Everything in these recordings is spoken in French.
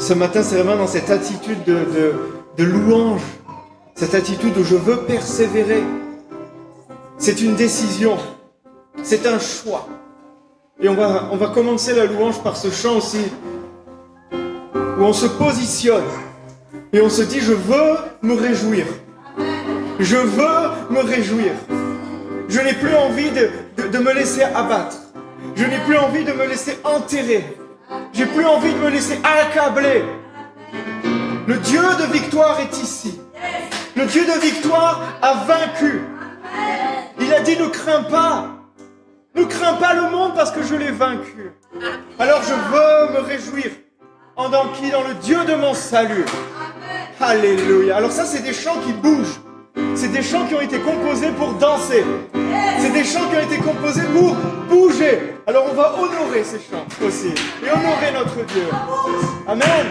Ce matin, c'est vraiment dans cette attitude de louange, cette attitude où je veux persévérer. C'est une décision, c'est un choix. Et on va commencer la louange par ce chant aussi, où on se positionne et on se dit, je veux me réjouir. Je veux me réjouir. Je n'ai plus envie de me laisser abattre. Je n'ai plus envie de me laisser enterrer. J'ai plus envie de me laisser accabler. Le Dieu de victoire est ici. Le Dieu de victoire a vaincu. Il a dit, ne crains pas. Ne crains pas le monde parce que je l'ai vaincu. Alors je veux me réjouir en dans qui? Dans le Dieu de mon salut. Alléluia. Alors ça, c'est des chants qui bougent. C'est des chants qui ont été composés pour danser. C'est des chants qui ont été composés pour bouger. Alors on va honorer ces chants aussi. Et honorer notre Dieu. Amen.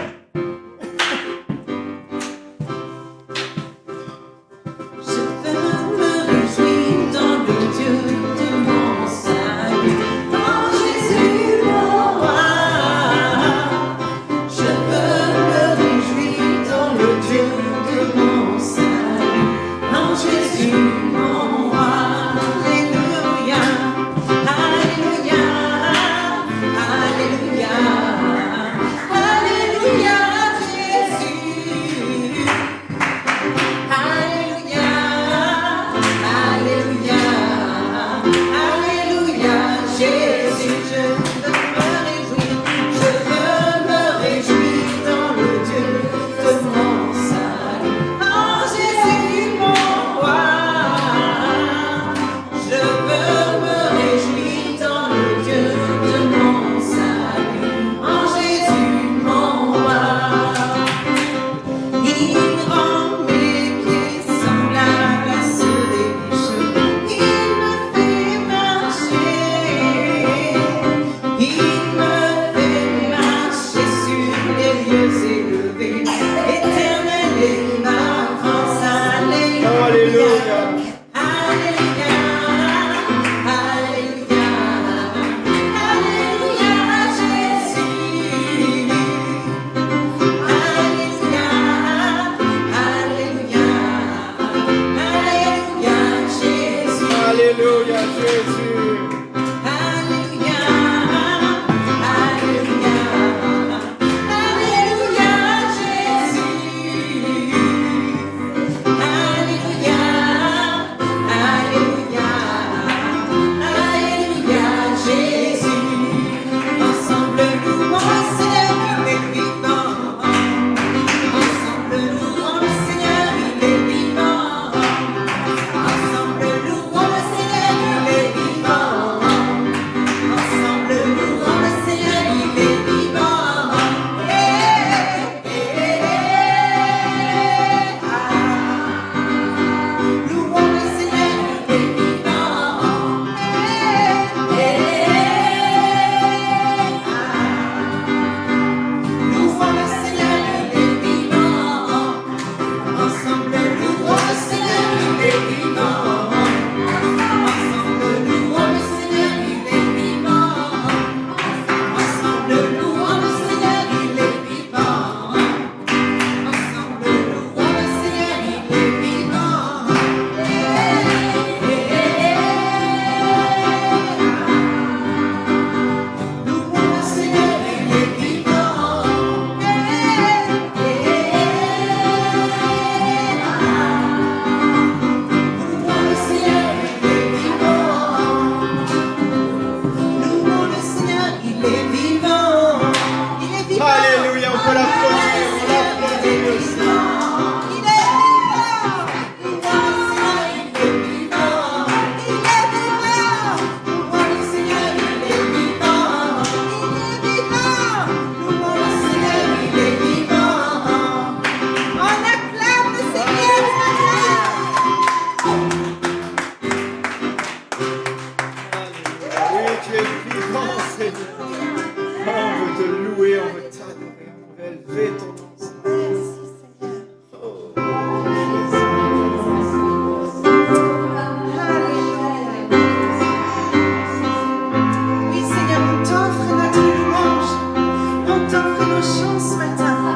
Chant ce matin.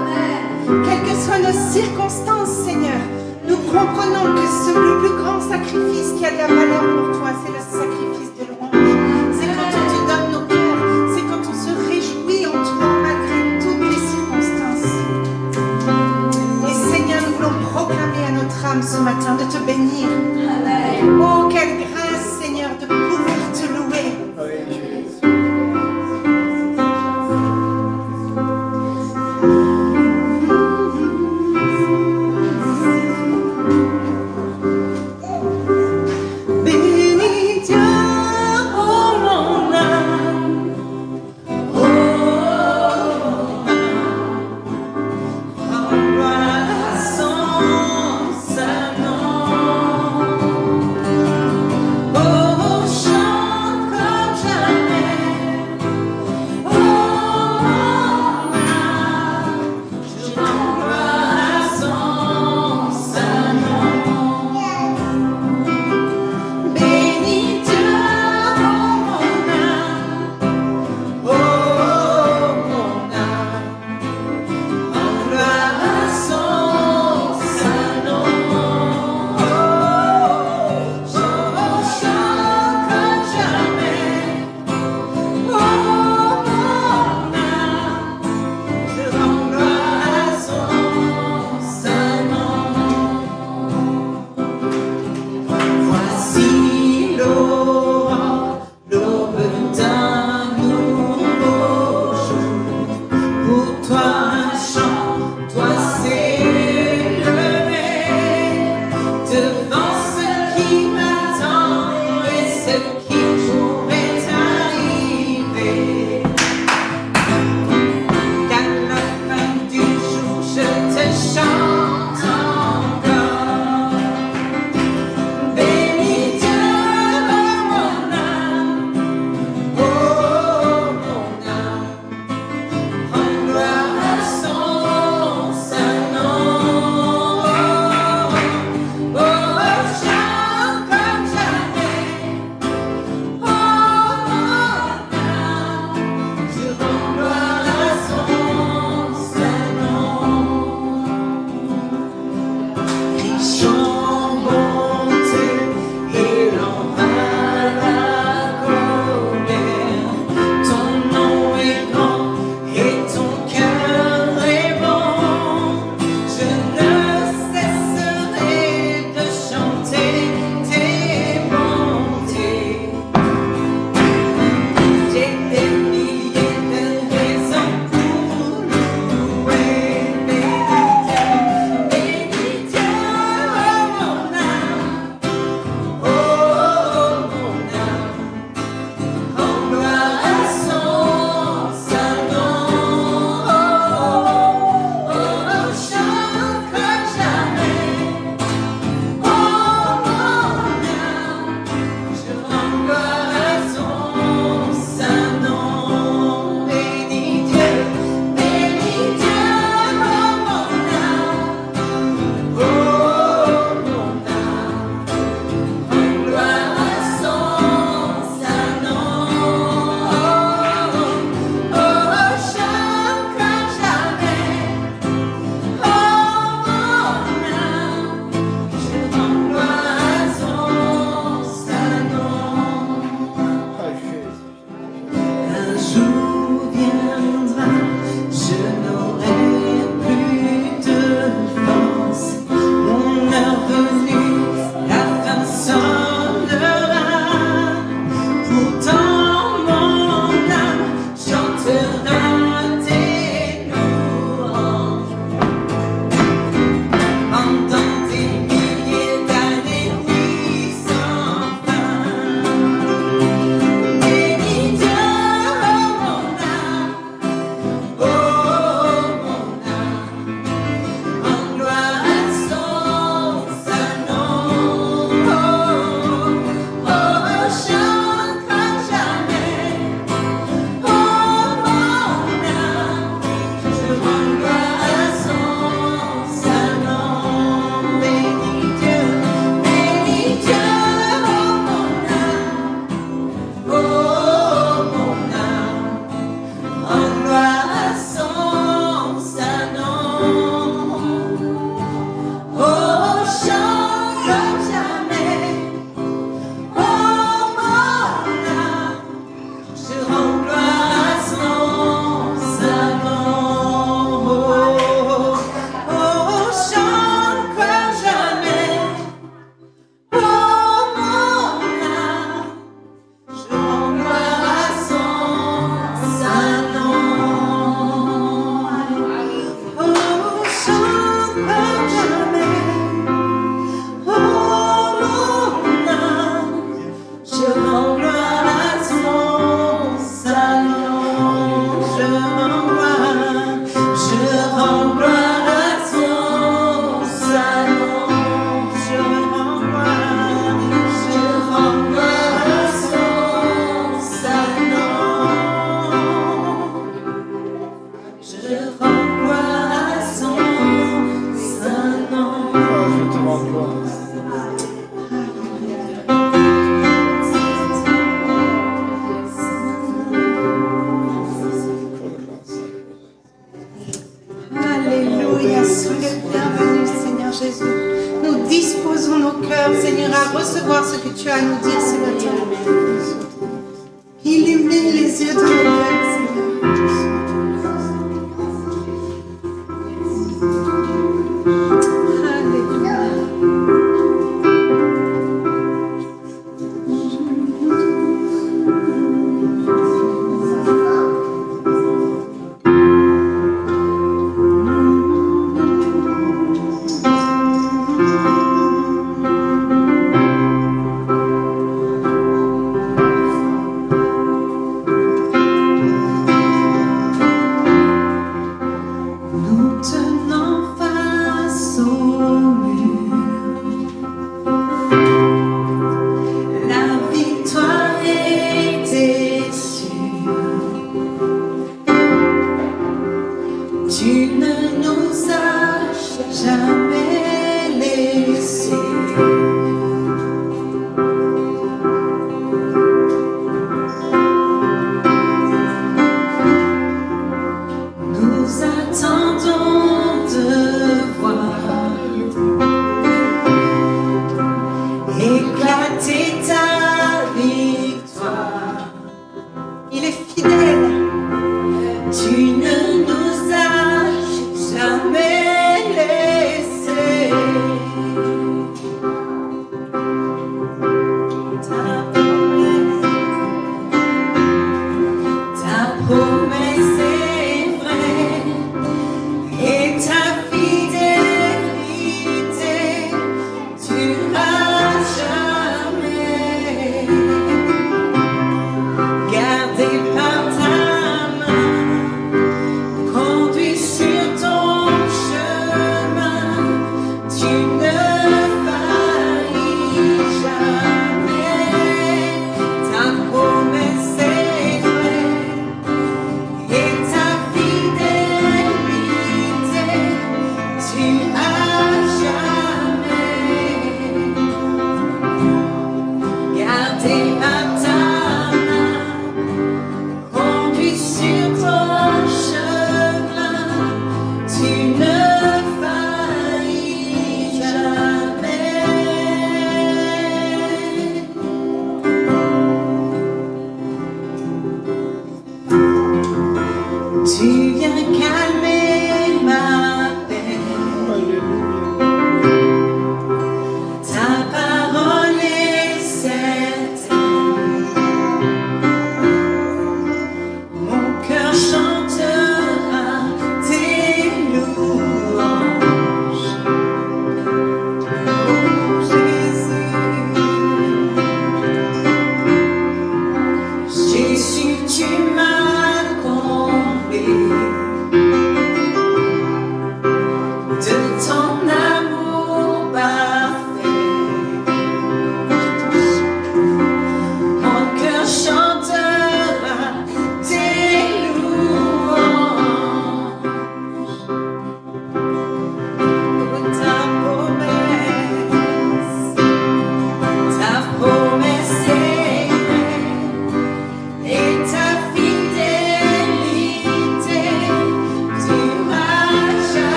circonstances, Seigneur, nous comprenons que le plus grand sacrifice qui a de la valeur pour toi, c'est le sacrifice de louange. C'est quand on te donne nos cœurs, c'est quand on se réjouit en toi malgré toutes les circonstances. Et Seigneur, nous voulons proclamer à notre âme ce matin de te bénir. Oh, quelle grâce, Seigneur, de pouvoir te louer. Bénis Dieu, oh mon âme, oh mon âme, rends gloire à son saint nom. Oh, chante comme jamais, oh mon âme, je rends gloire à son saint nom. Bénis Dieu, oh mon âme, oh mon âme, rends gloire à son saint nom. Oh, chante comme jamais, oh mon âme, je rends gloire à son saint nom. Voici l'aurore, l'aube d'un nouveau jour. Pour toi un chant doit s'élever devant ce qui m'attend et ce qui pourrait arriver. Qu'à la fin du jour, je te chante encore. Bénis Dieu, oh mon âme, oh mon âme, rends gloire à Alléluia, sois le bienvenu, Seigneur Jésus. Nous disposons nos cœurs, Seigneur, à recevoir ce que tu as à nous dire ce matin. Illumine les yeux de nos cœurs, Seigneur.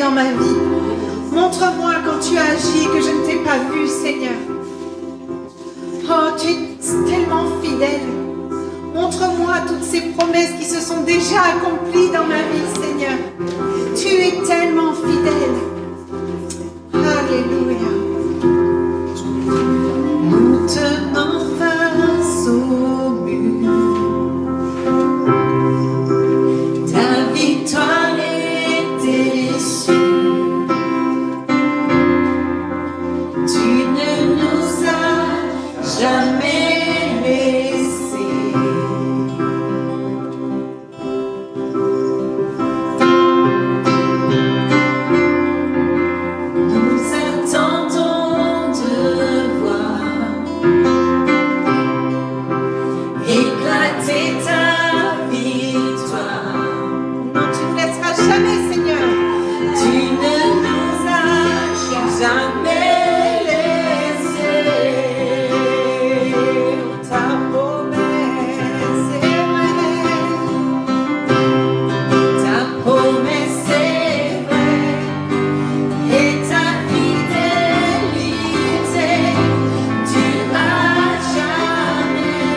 Dans ma vie. Montre-moi quand tu as agi que je ne t'ai pas vu, Seigneur. tu es tellement fidèle. Montre-moi toutes ces promesses qui se sont déjà accomplies dans ma vie, Seigneur. Tu es tellement fidèle. Alléluia. Nous tenons face au mur. Ta victoire était sûre. Tu ne nous as jamais laissés. Nous attendons de voir éclater ta victoire. Non, tu ne laisseras jamais, Seigneur. Tu ne nous as jamais laissés. Ta promesse est vraie. Ta promesse est vraie. Et ta fidélité durera jamais.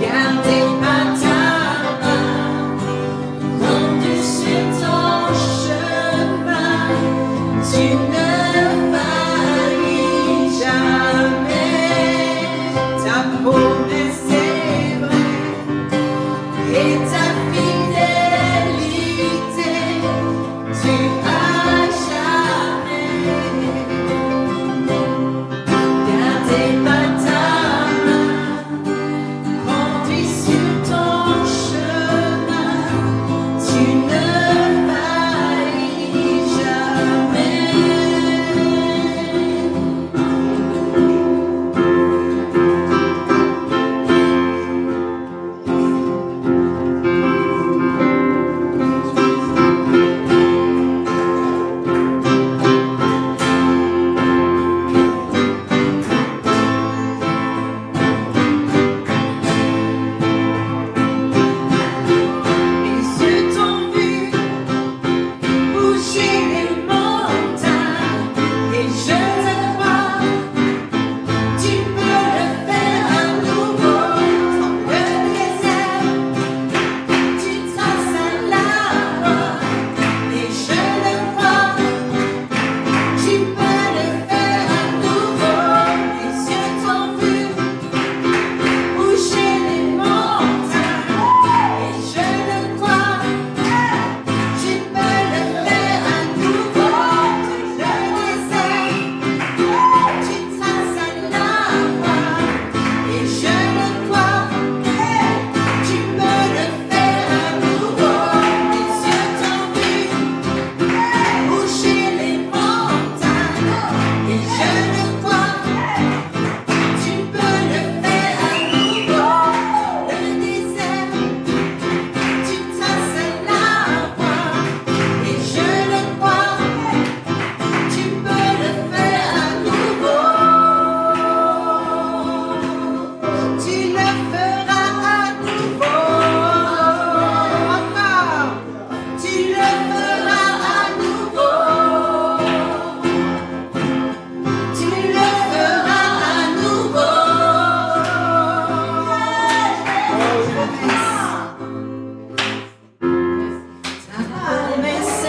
Gardez par ta main, conduis sur ton chemin. Tu ne faillis jamais. Ta promesse est vraie. Et ta fidélité durera jamais. Gardez par ta main, conduis sur ton chemin. Tu ne faillis jamais. Les yeux t'ont vu bouger les montagnes, et je te crois, tu peux le faire à nouveau. Dans le désert, tu traces la voie, et je le crois, tu peux le faire à nouveau. Les yeux t'ont vu bouger les montagnes, et je le crois, tu peux le faire à nouveau. Dans le désert, tu traces la voie, et je le crois, tu peux le faire à nouveau. Les yeux t'ont vu bouger les montagnes, et je le crois, tu peux le faire à nouveau. Dans le désert, tu traces la voie, et je le crois, tu peux le faire à nouveau. Tu le feras à nouveau. Encore. Tu le feras à nouveau. Tu le feras à nouveau. Ta promesse est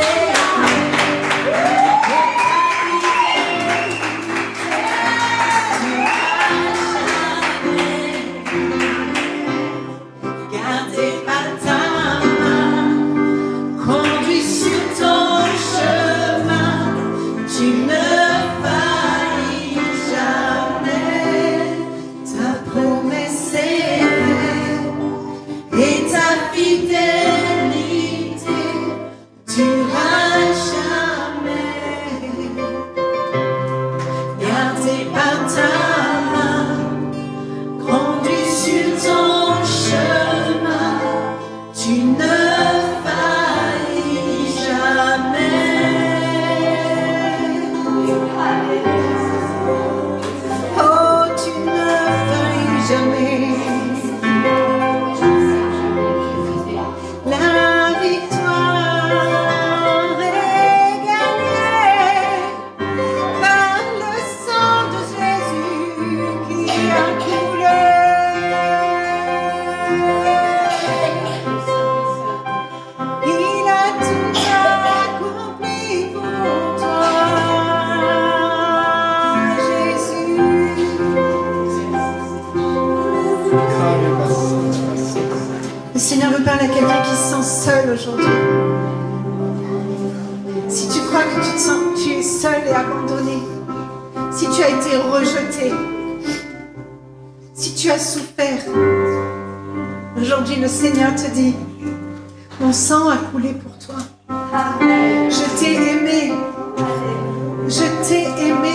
gardez par ta main, conduis sur ton chemin. Tu ne faillis jamais. Ta promesse est vraie, et ta fidélité durera jamais. Gardez par ta main, conduis sur ton chemin. Tu ne faillis jamais. Oh, tu ne faillis jamais. La victoire est gagnée par le sang de Jésus. veux parler à quelqu'un qui se sent seul aujourd'hui. Si tu crois que tu es seul et abandonné, si tu as été rejeté, si tu as souffert, aujourd'hui le Seigneur te dit, mon sang a coulé pour toi. Je t'ai aimé. Je t'ai aimé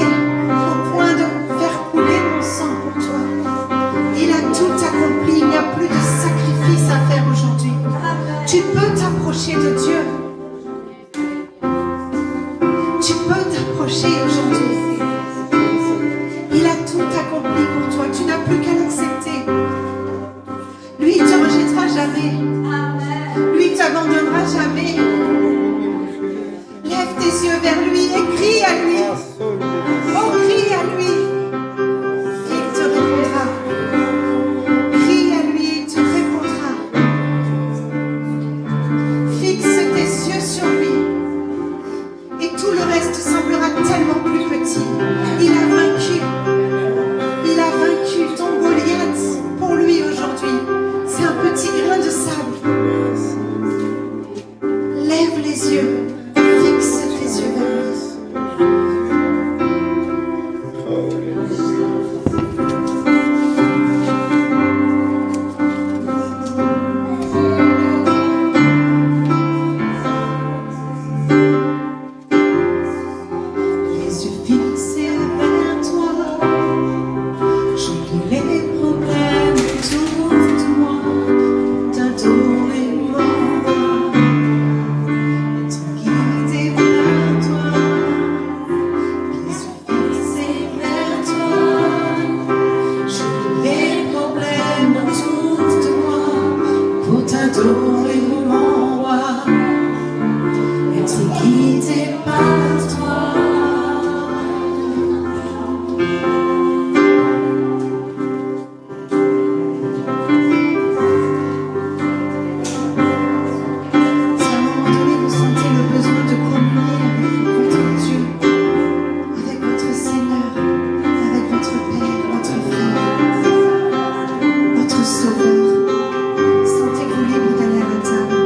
au point de faire couler mon sang pour toi. Il a tout accompli. Il n'y a plus de sacrifice à faire aujourd'hui. Tu peux t'approcher de Dieu. Tu peux t'approcher aujourd'hui. Il a tout accompli pour toi. Tu n'as plus qu'à l'accepter. Lui, il ne te rejettera jamais. Lui, il ne t'abandonnera jamais. Lève tes yeux vers lui et crie à lui. Oh, crie à lui. Il te répondra. Crie à lui, il te répondra. Fixe tes yeux sur lui. Et tout le reste semblera tellement plus petit. Il a vaincu. Il a vaincu ton Goliath pour lui aujourd'hui. C'est un petit grain de sable. Lève les yeux. Fixe tes yeux vers lui. Les yeux fixés vers toi, j'oublie les problèmes autour de moi, t'adorer mon roi, être guidé vers toi. Les yeux fixés vers toi, j'oublie les problèmes autour de moi, pour t'adorer mon roi, être guidé par toi. Si à un moment donné vous sentez le besoin de communier avec votre Dieu, avec votre Seigneur, avec votre Père, votre Frère, votre Sauveur, sentez-vous libre d'aller à la table,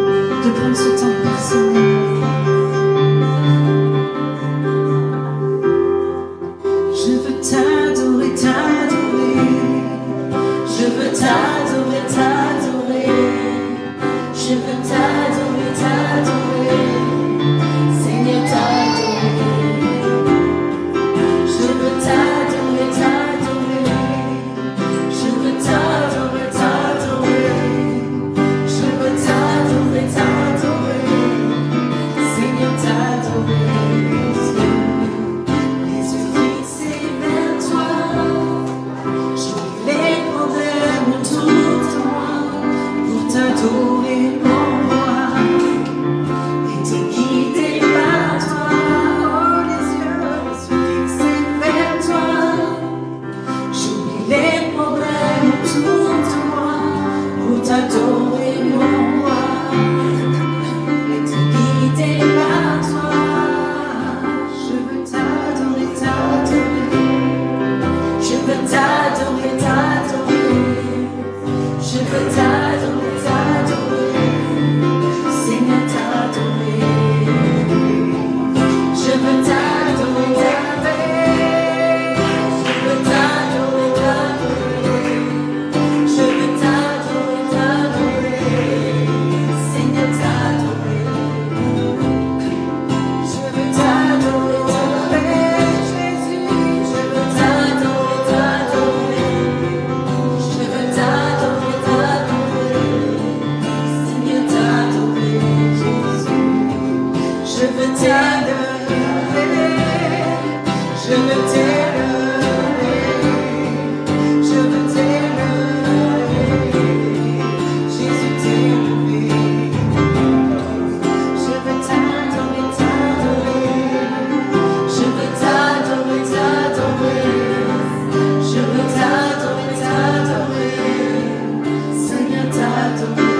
de prendre ce temps personnel. Je veux t'adorer, t'adorer. Je veux t'adorer, t'adorer. Je veux t'adorer, t'adorer. Seigneur, t'adorer. Je veux t'adorer, t'adorer. Je veux t'adorer, t'adorer. Je veux t'adorer, t'adorer. Seigneur, t'adorer. Les yeux fixés vers toi, j'oublie les problèmes autour de moi, pour t'adorer mon roi, et te guider par toi. Oh, les yeux fixés vers toi, j'oublie les problèmes autour de moi, pour t'adorer mon roi, et te guider par toi. Je veux t'adorer, t'adorer. Je veux t'adorer, t'adorer. Je veux t'adorer, t'adorer. Seigneur, t'adorer. Je veux t'adorer, t'adorer. Je veux t'adorer, t'adorer. Je veux t'adorer, t'adorer. Seigneur, t'adorer. Je veux t'adorer, t'adorer, Jésus. Je veux t'adorer, t'adorer. Je veux t'adorer, t'adorer. Seigneur, t'adorer, Jésus. Je veux t'adorer. Je veux t'adorer. Je veux t'adorer. Jésus, t'adorer. Je veux t'adorer, t'adorer. Je veux t'adorer, t'adorer. Je veux t'adorer, t'adorer. Seigneur, t'adorer.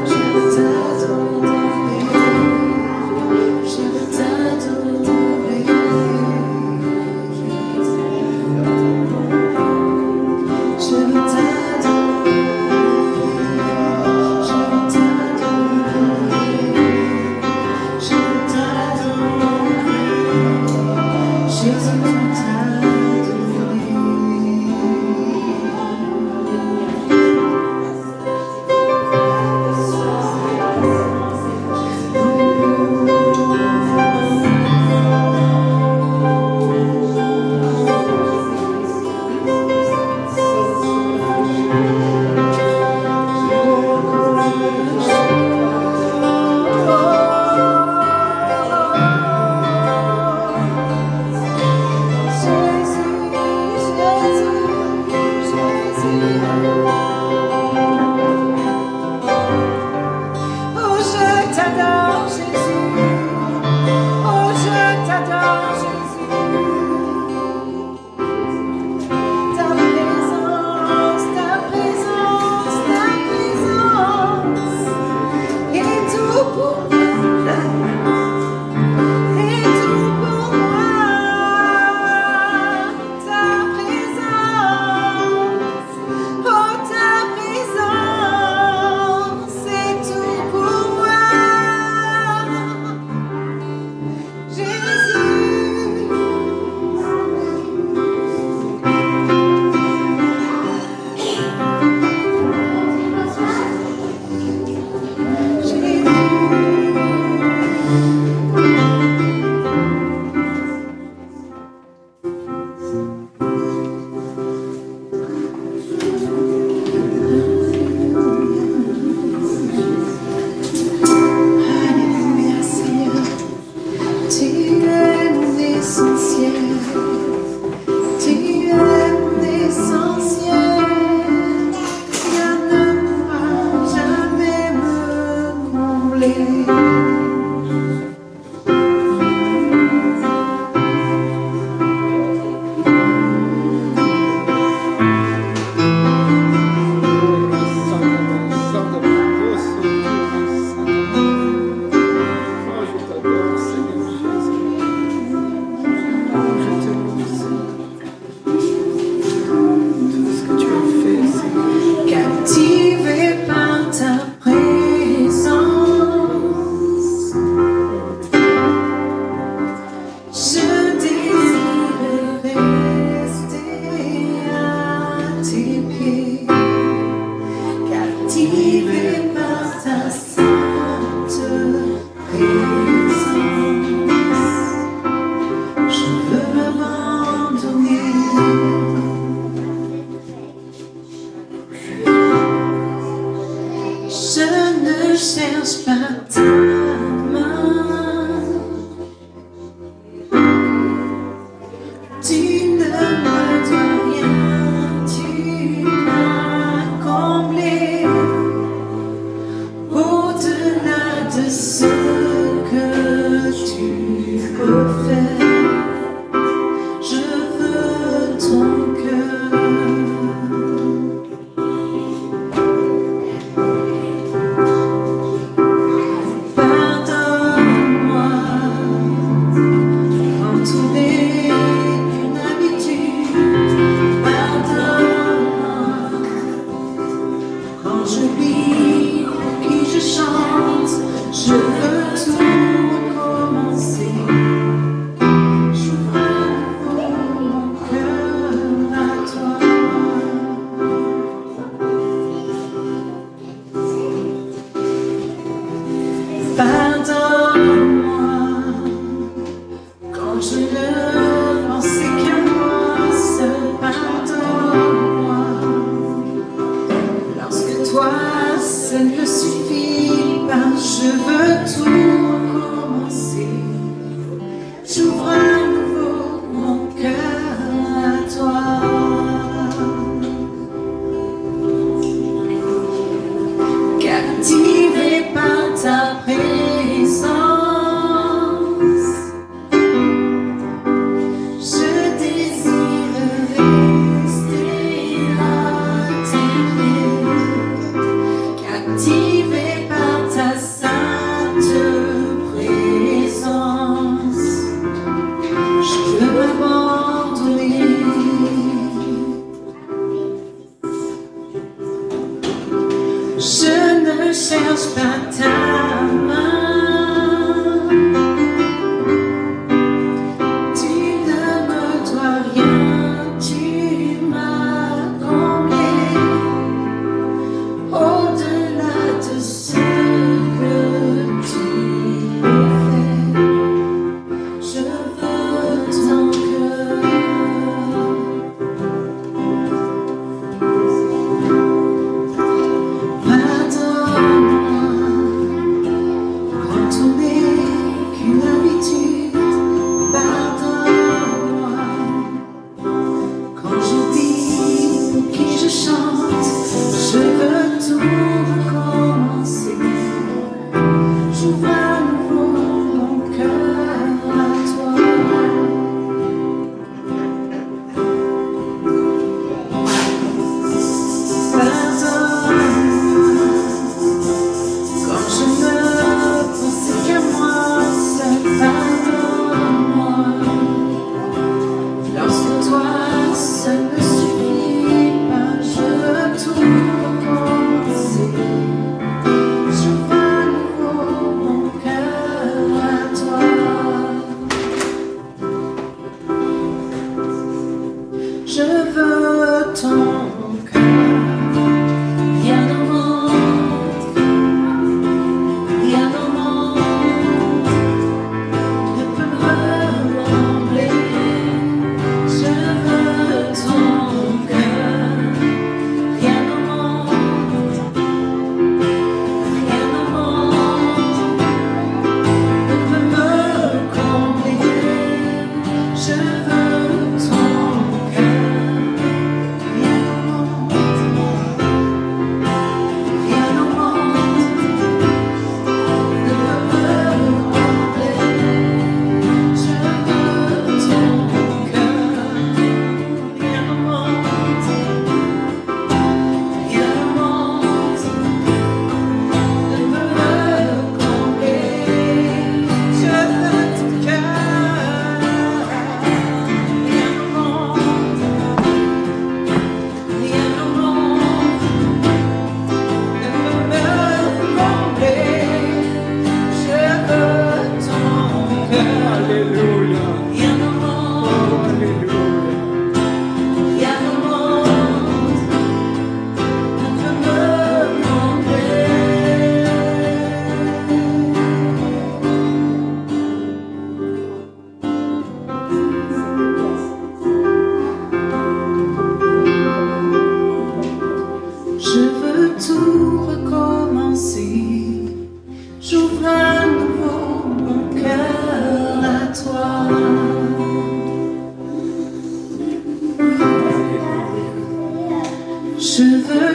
Je veux t'adorer, t'adorer.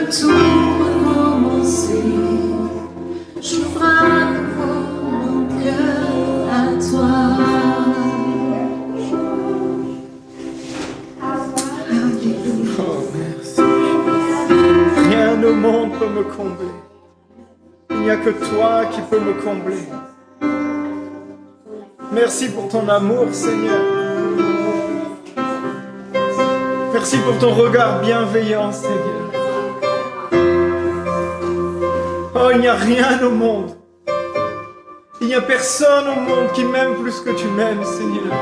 tout recommencer. J'ouvre à nouveau mon cœur à toi. Alléluia. Oh, merci. Rien au monde peut me combler. Il n'y a que toi qui peux me combler. Merci pour ton amour, Seigneur. Merci pour ton regard bienveillant, Seigneur. Oh, il n'y a rien au monde. Il n'y a personne au monde qui m'aime plus que tu m'aimes, Seigneur.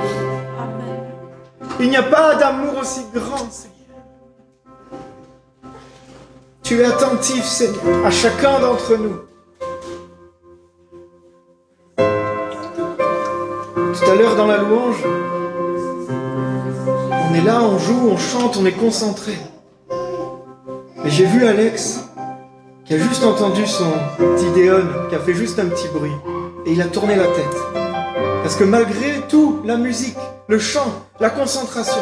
Il n'y a pas d'amour aussi grand, Seigneur. Tu es attentif, Seigneur, à chacun d'entre nous. Tout à l'heure dans la louange, on est là, on joue, on chante, on est concentré. Mais j'ai vu Alex qui a juste entendu son petit déon, qui a fait juste un petit bruit. Et il a tourné la tête. Parce que malgré tout, la musique, le chant, la concentration,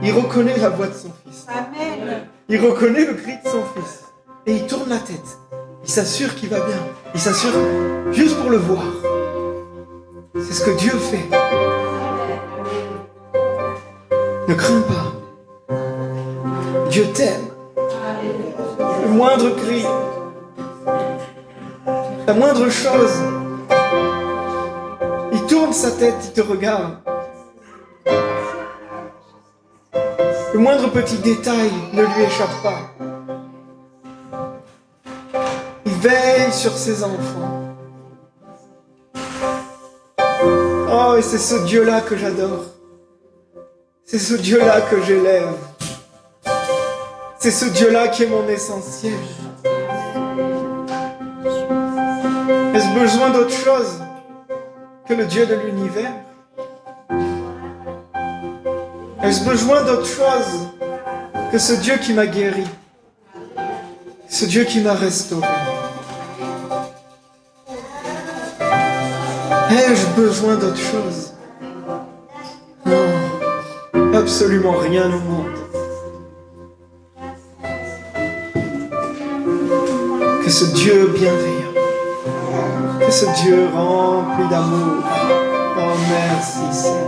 il reconnaît la voix de son fils. Amen. Il reconnaît le cri de son fils. Et il tourne la tête. Il s'assure qu'il va bien. Il s'assure juste pour le voir. C'est ce que Dieu fait. Ne crains pas. Dieu t'aime. Le moindre cri, la moindre chose, il tourne sa tête, il te regarde. Le moindre petit détail ne lui échappe pas. Il veille sur ses enfants. Oh, et c'est ce Dieu-là que j'adore. C'est ce Dieu-là que j'élève. C'est ce Dieu-là qui est mon essentiel. Ai-je besoin d'autre chose que le Dieu de l'univers? Ai-je besoin d'autre chose que ce Dieu qui m'a guéri? Ce Dieu qui m'a restauré? Ai-je besoin d'autre chose? Non, absolument rien au monde. Que ce Dieu bienveillant, que ce Dieu rempli d'amour. Oh, merci Seigneur.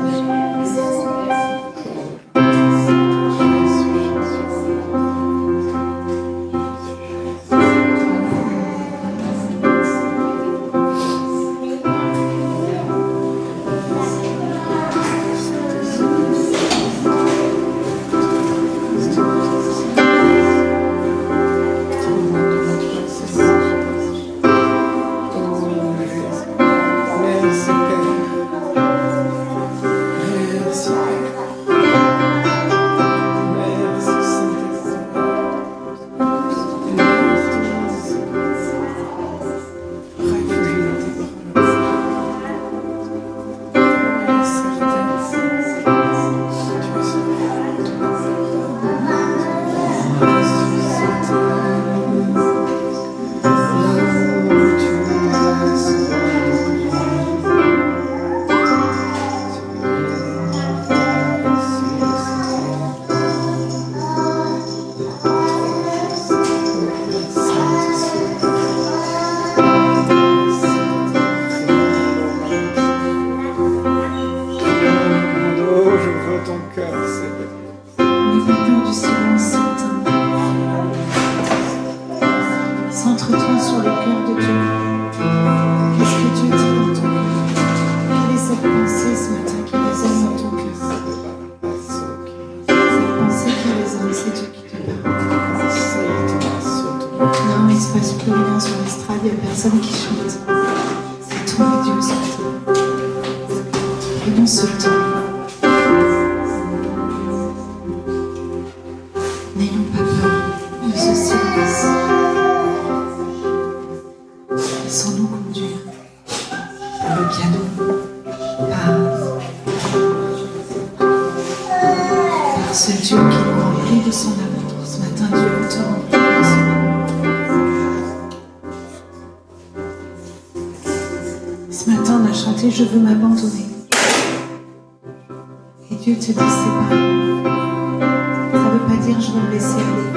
Je veux m'abandonner. Et Dieu te dit, c'est pas. Ça ne veut pas dire je veux me laisser aller.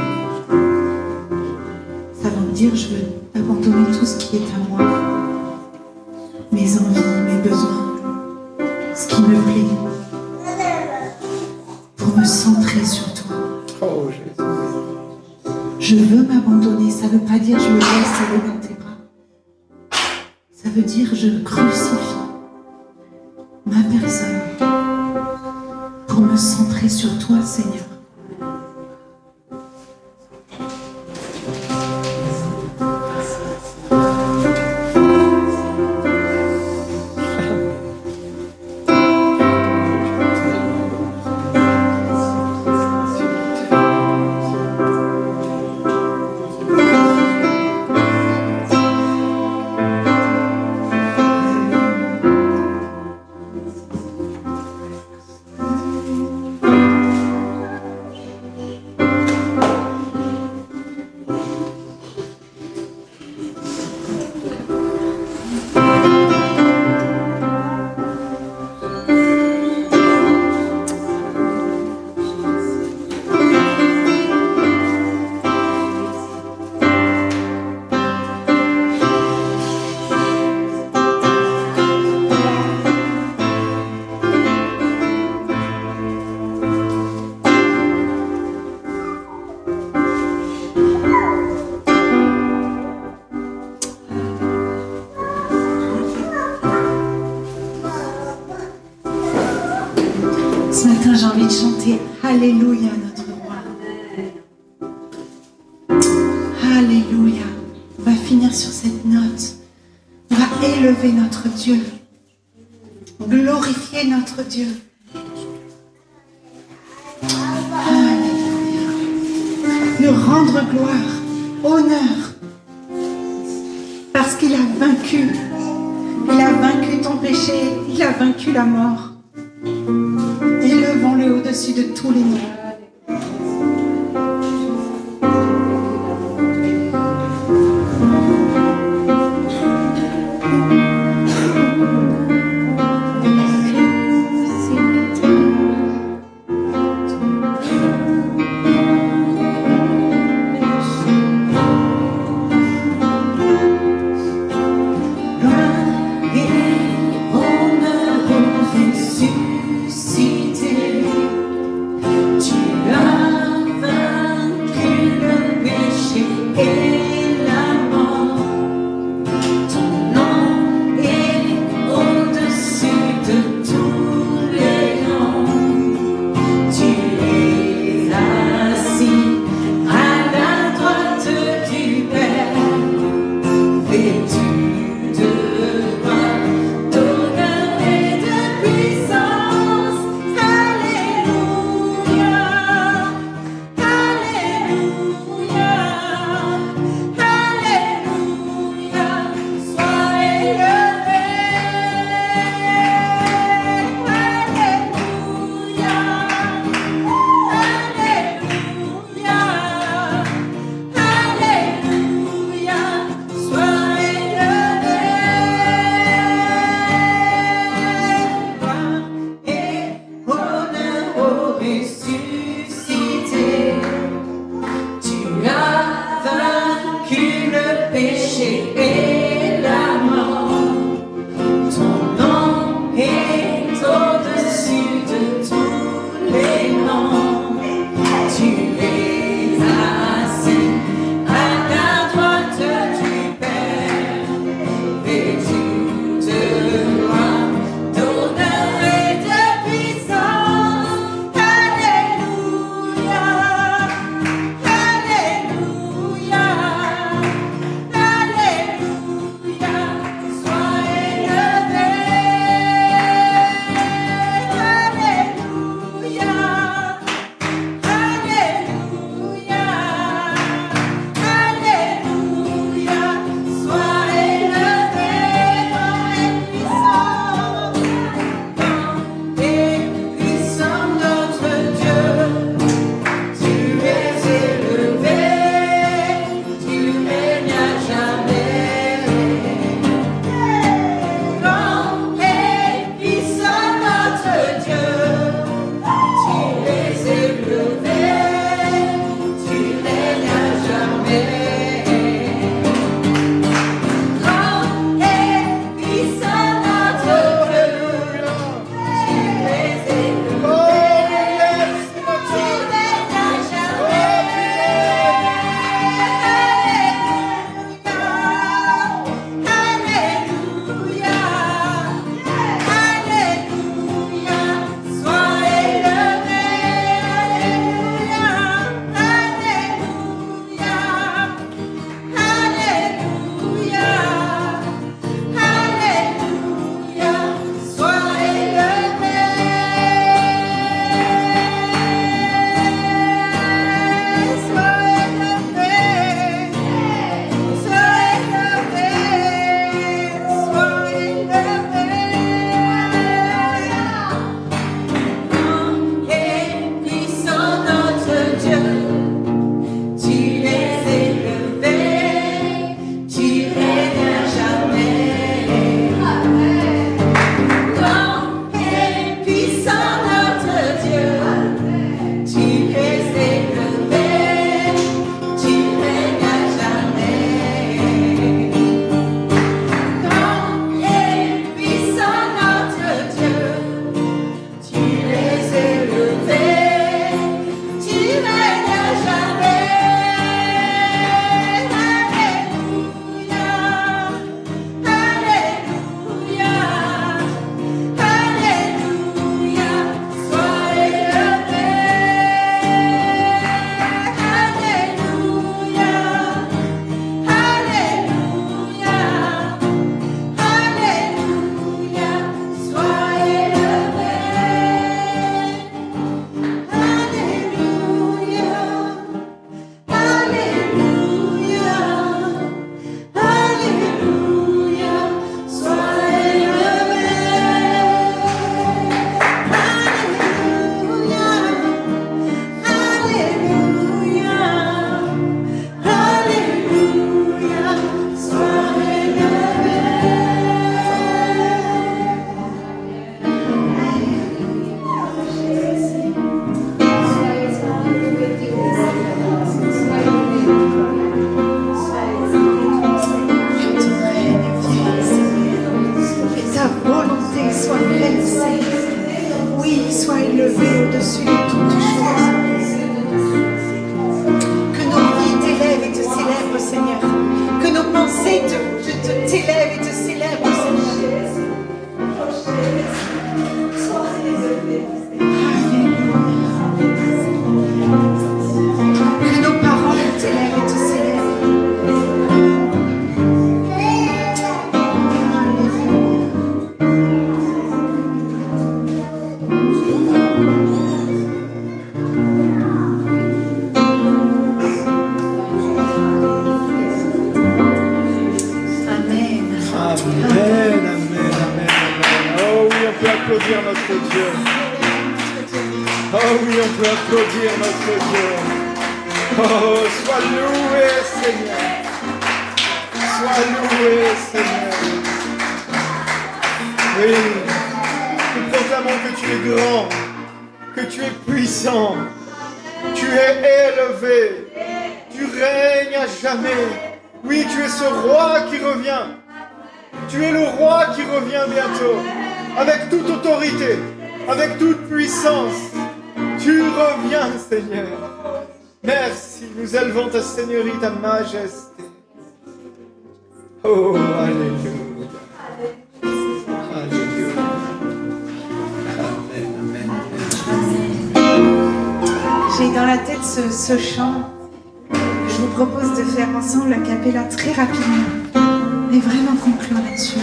dire je veux abandonner tout ce qui est à moi, mes envies, mes besoins, ce qui me plaît, pour me centrer sur toi. Oh Jésus. Je veux m'abandonner, ça ne veut pas dire je me laisse aller dans tes bras. Ça veut dire je crucifie ma personne pour me centrer sur toi, Seigneur. Ce matin, j'ai envie de chanter Alléluia, notre roi. Alléluia. On va finir sur cette note. On va élever notre Dieu. Glorifier notre Dieu. Alléluia. Lui rendre gloire, honneur. Parce qu'il a vaincu. Il a vaincu ton péché. Il a vaincu la mort. Élevons-le au-dessus de tous les noms. Tu qu'il soit élevé au-dessus de toutes choses. Que nos vies t'élèvent et te célèbrent, Seigneur. Que nos pensées t'élèvent et te célèbrent, Seigneur. Que nos paroles t'élèvent et te célèbrent. Amen. Amen, amen, amen, amen. Oh oui, on peut applaudir notre Dieu. Oh oui, on peut applaudir notre Dieu. Oh, sois loué, Seigneur. Sois loué, Seigneur. Oui, nous proclamons que tu es grand, que tu es puissant, tu es élevé, tu règnes à jamais. Oui, tu es ce roi qui revient. Tu es le roi qui revient bientôt, avec toute autorité, avec toute puissance. Tu reviens, Seigneur. Merci, nous élevons ta Seigneurie, ta majesté. Oh, alléluia. Alléluia. Amen, amen. J'ai dans la tête ce chant. Je vous propose de faire ensemble la cappella très rapidement, mais vraiment conclure là-dessus.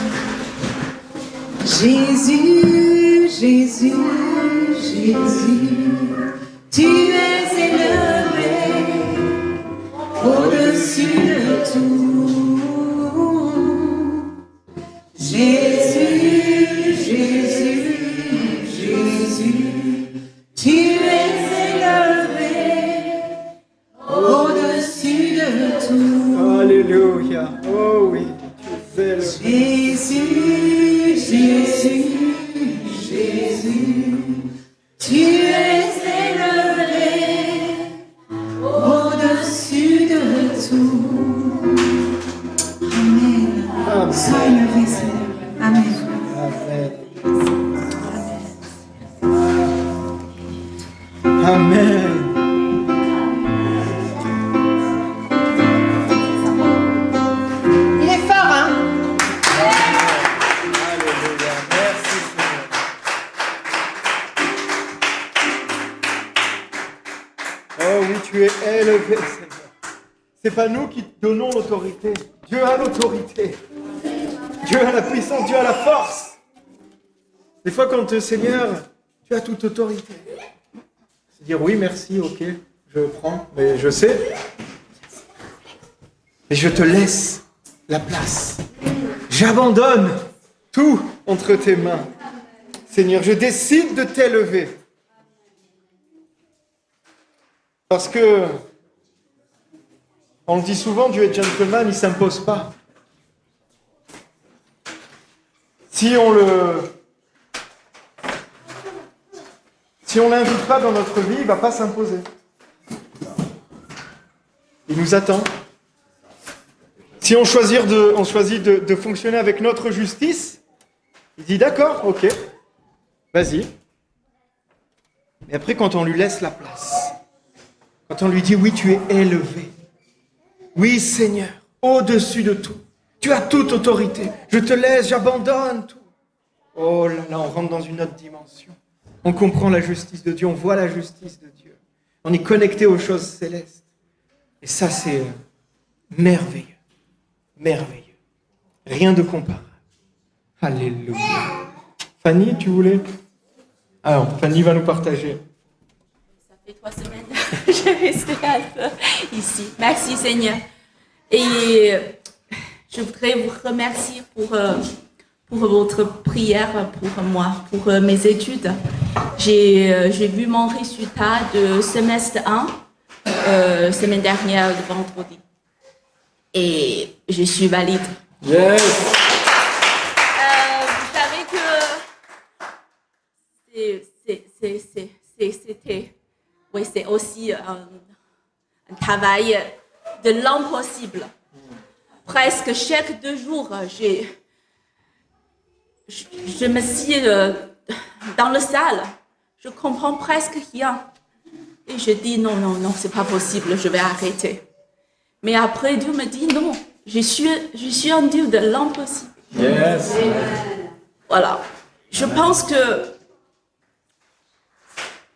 Jésus, Jésus, Jésus, tu es élevé au-dessus de tout. Jésus, Jésus, Jésus, tu es élevé au-dessus de tout. Alléluia. Oh oui, tu es élevé. Jésus, Jésus, Jésus, tu es élevé au-dessus de tout. Amen. Amen. Sois élevé, Seigneur. Amen. Amen. Amen. Il est fort, hein? Alléluia. Merci, Seigneur. Oh oui, tu es élevé, Seigneur. C'est pas nous qui donnons l'autorité. Dieu a l'autorité. Dieu a la puissance, Dieu a la force. Des fois, quand Seigneur, tu as toute autorité. C'est dire oui, merci, ok, je prends, mais je sais. Et je te laisse la place. J'abandonne tout entre tes mains. Seigneur, je décide de t'élever. Parce que, on le dit souvent, Dieu est gentleman, il ne s'impose pas. Si on l'invite pas dans notre vie, il ne va pas s'imposer. Il nous attend. Si on choisit de fonctionner avec notre justice, il dit d'accord, ok, vas-y. Mais après, quand on lui laisse la place, quand on lui dit oui, tu es élevé, oui Seigneur, au-dessus de tout, tu as toute autorité, je te laisse, j'abandonne tout. Oh là là, on rentre dans une autre dimension. On comprend la justice de Dieu, on voit la justice de Dieu. On est connecté aux choses célestes. Et ça, c'est merveilleux. Merveilleux. Rien de comparable. Alléluia. Fanny, tu voulais? Alors, Fanny va nous partager. Ça fait 3 semaines que je reste ici. Merci Seigneur. Et je voudrais vous remercier pour votre prière pour moi, pour mes études. J'ai vu mon résultat de semestre 1, semaine dernière, le vendredi. Et je suis valide. Yes. Vous savez que c'est aussi un travail de l'impossible. Presque chaque 2 jours, je me suis dans la salle je comprends presque rien. Et je dis, non, c'est pas possible, je vais arrêter. Mais après, Dieu me dit, non, je suis un Dieu de l'impossible. Yes. Voilà. Je pense que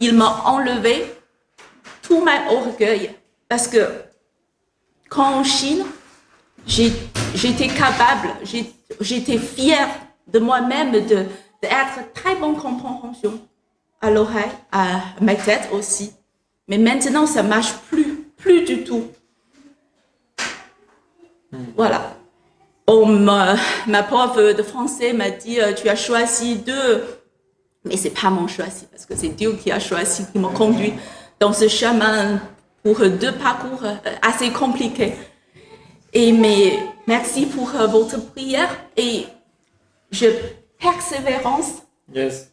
il m'a enlevé tout mon orgueil. Parce que quand en Chine, j'étais capable, j'étais fière de moi-même d'être très bonne compréhension à l'oreille, à ma tête aussi. Mais maintenant, ça marche plus du tout. Voilà. Ma prof de français m'a dit, tu as choisi deux, mais c'est pas mon choix, parce que c'est Dieu qui a choisi, qui m'a conduit dans ce chemin pour deux parcours assez compliqués. Mais merci pour votre prière et persévérance. Yes.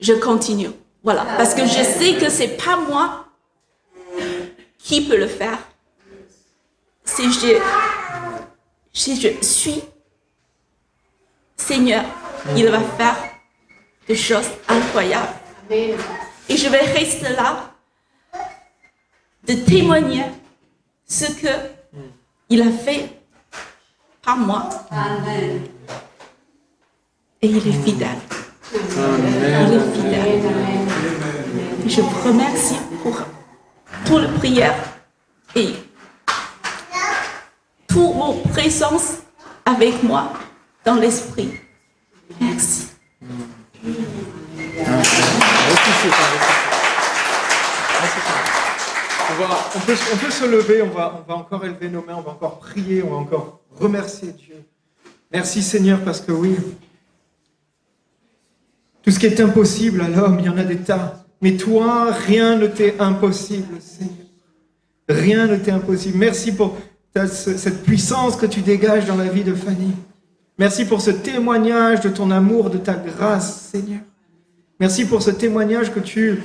Je continue. Voilà. Parce que je sais que c'est pas moi qui peut le faire. Si je suis Seigneur, il va faire des choses incroyables. Et je vais rester là de témoigner ce que il a fait par moi. Amen. Et il est fidèle. Amen. Il est fidèle. Et je vous remercie pour toute la prière et toute vos présences avec moi dans l'esprit. Merci. On peut se lever, on va encore élever nos mains, on va encore prier, on va encore remercier Dieu. Merci Seigneur, parce que oui, tout ce qui est impossible à l'homme, il y en a des tas. Mais toi, rien ne t'est impossible, Seigneur. Rien ne t'est impossible. Merci pour cette puissance que tu dégages dans la vie de Fanny. Merci pour ce témoignage de ton amour, de ta grâce, Seigneur. Merci pour ce témoignage que tu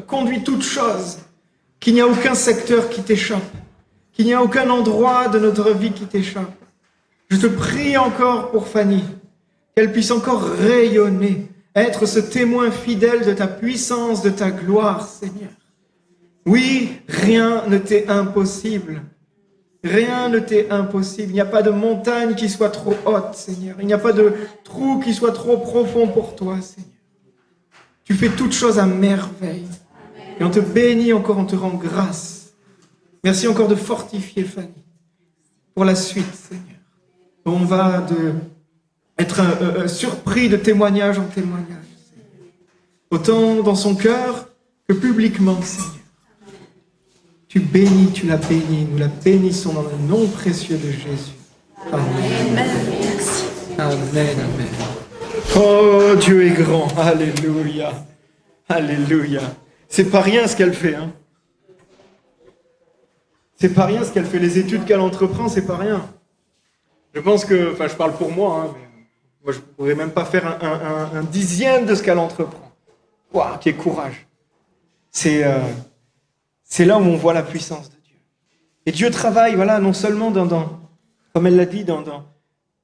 conduis toutes choses, qu'il n'y a aucun secteur qui t'échappe, qu'il n'y a aucun endroit de notre vie qui t'échappe. Je te prie encore pour Fanny, qu'elle puisse encore rayonner, être ce témoin fidèle de ta puissance, de ta gloire, Seigneur. Oui, rien ne t'est impossible. Rien ne t'est impossible. Il n'y a pas de montagne qui soit trop haute, Seigneur. Il n'y a pas de trou qui soit trop profond pour toi, Seigneur. Tu fais toutes choses à merveille. Et on te bénit encore, on te rend grâce. Merci encore de fortifier Fanny pour la suite, Seigneur. On va être surpris de témoignage en témoignage, Seigneur. Autant dans son cœur que publiquement, Seigneur. Tu bénis, tu la bénis, nous la bénissons dans le nom précieux de Jésus. Amen. Merci. Amen, amen. Oh, Dieu est grand. Alléluia. Alléluia. C'est pas rien ce qu'elle fait, hein. C'est pas rien ce qu'elle fait. Les études qu'elle entreprend, c'est pas rien. Je pense que, je parle pour moi, hein, mais moi je pourrais même pas faire un dixième de ce qu'elle entreprend. Waouh, quel courage. C'est là où on voit la puissance de Dieu. Et Dieu travaille, voilà, non seulement comme elle l'a dit, dans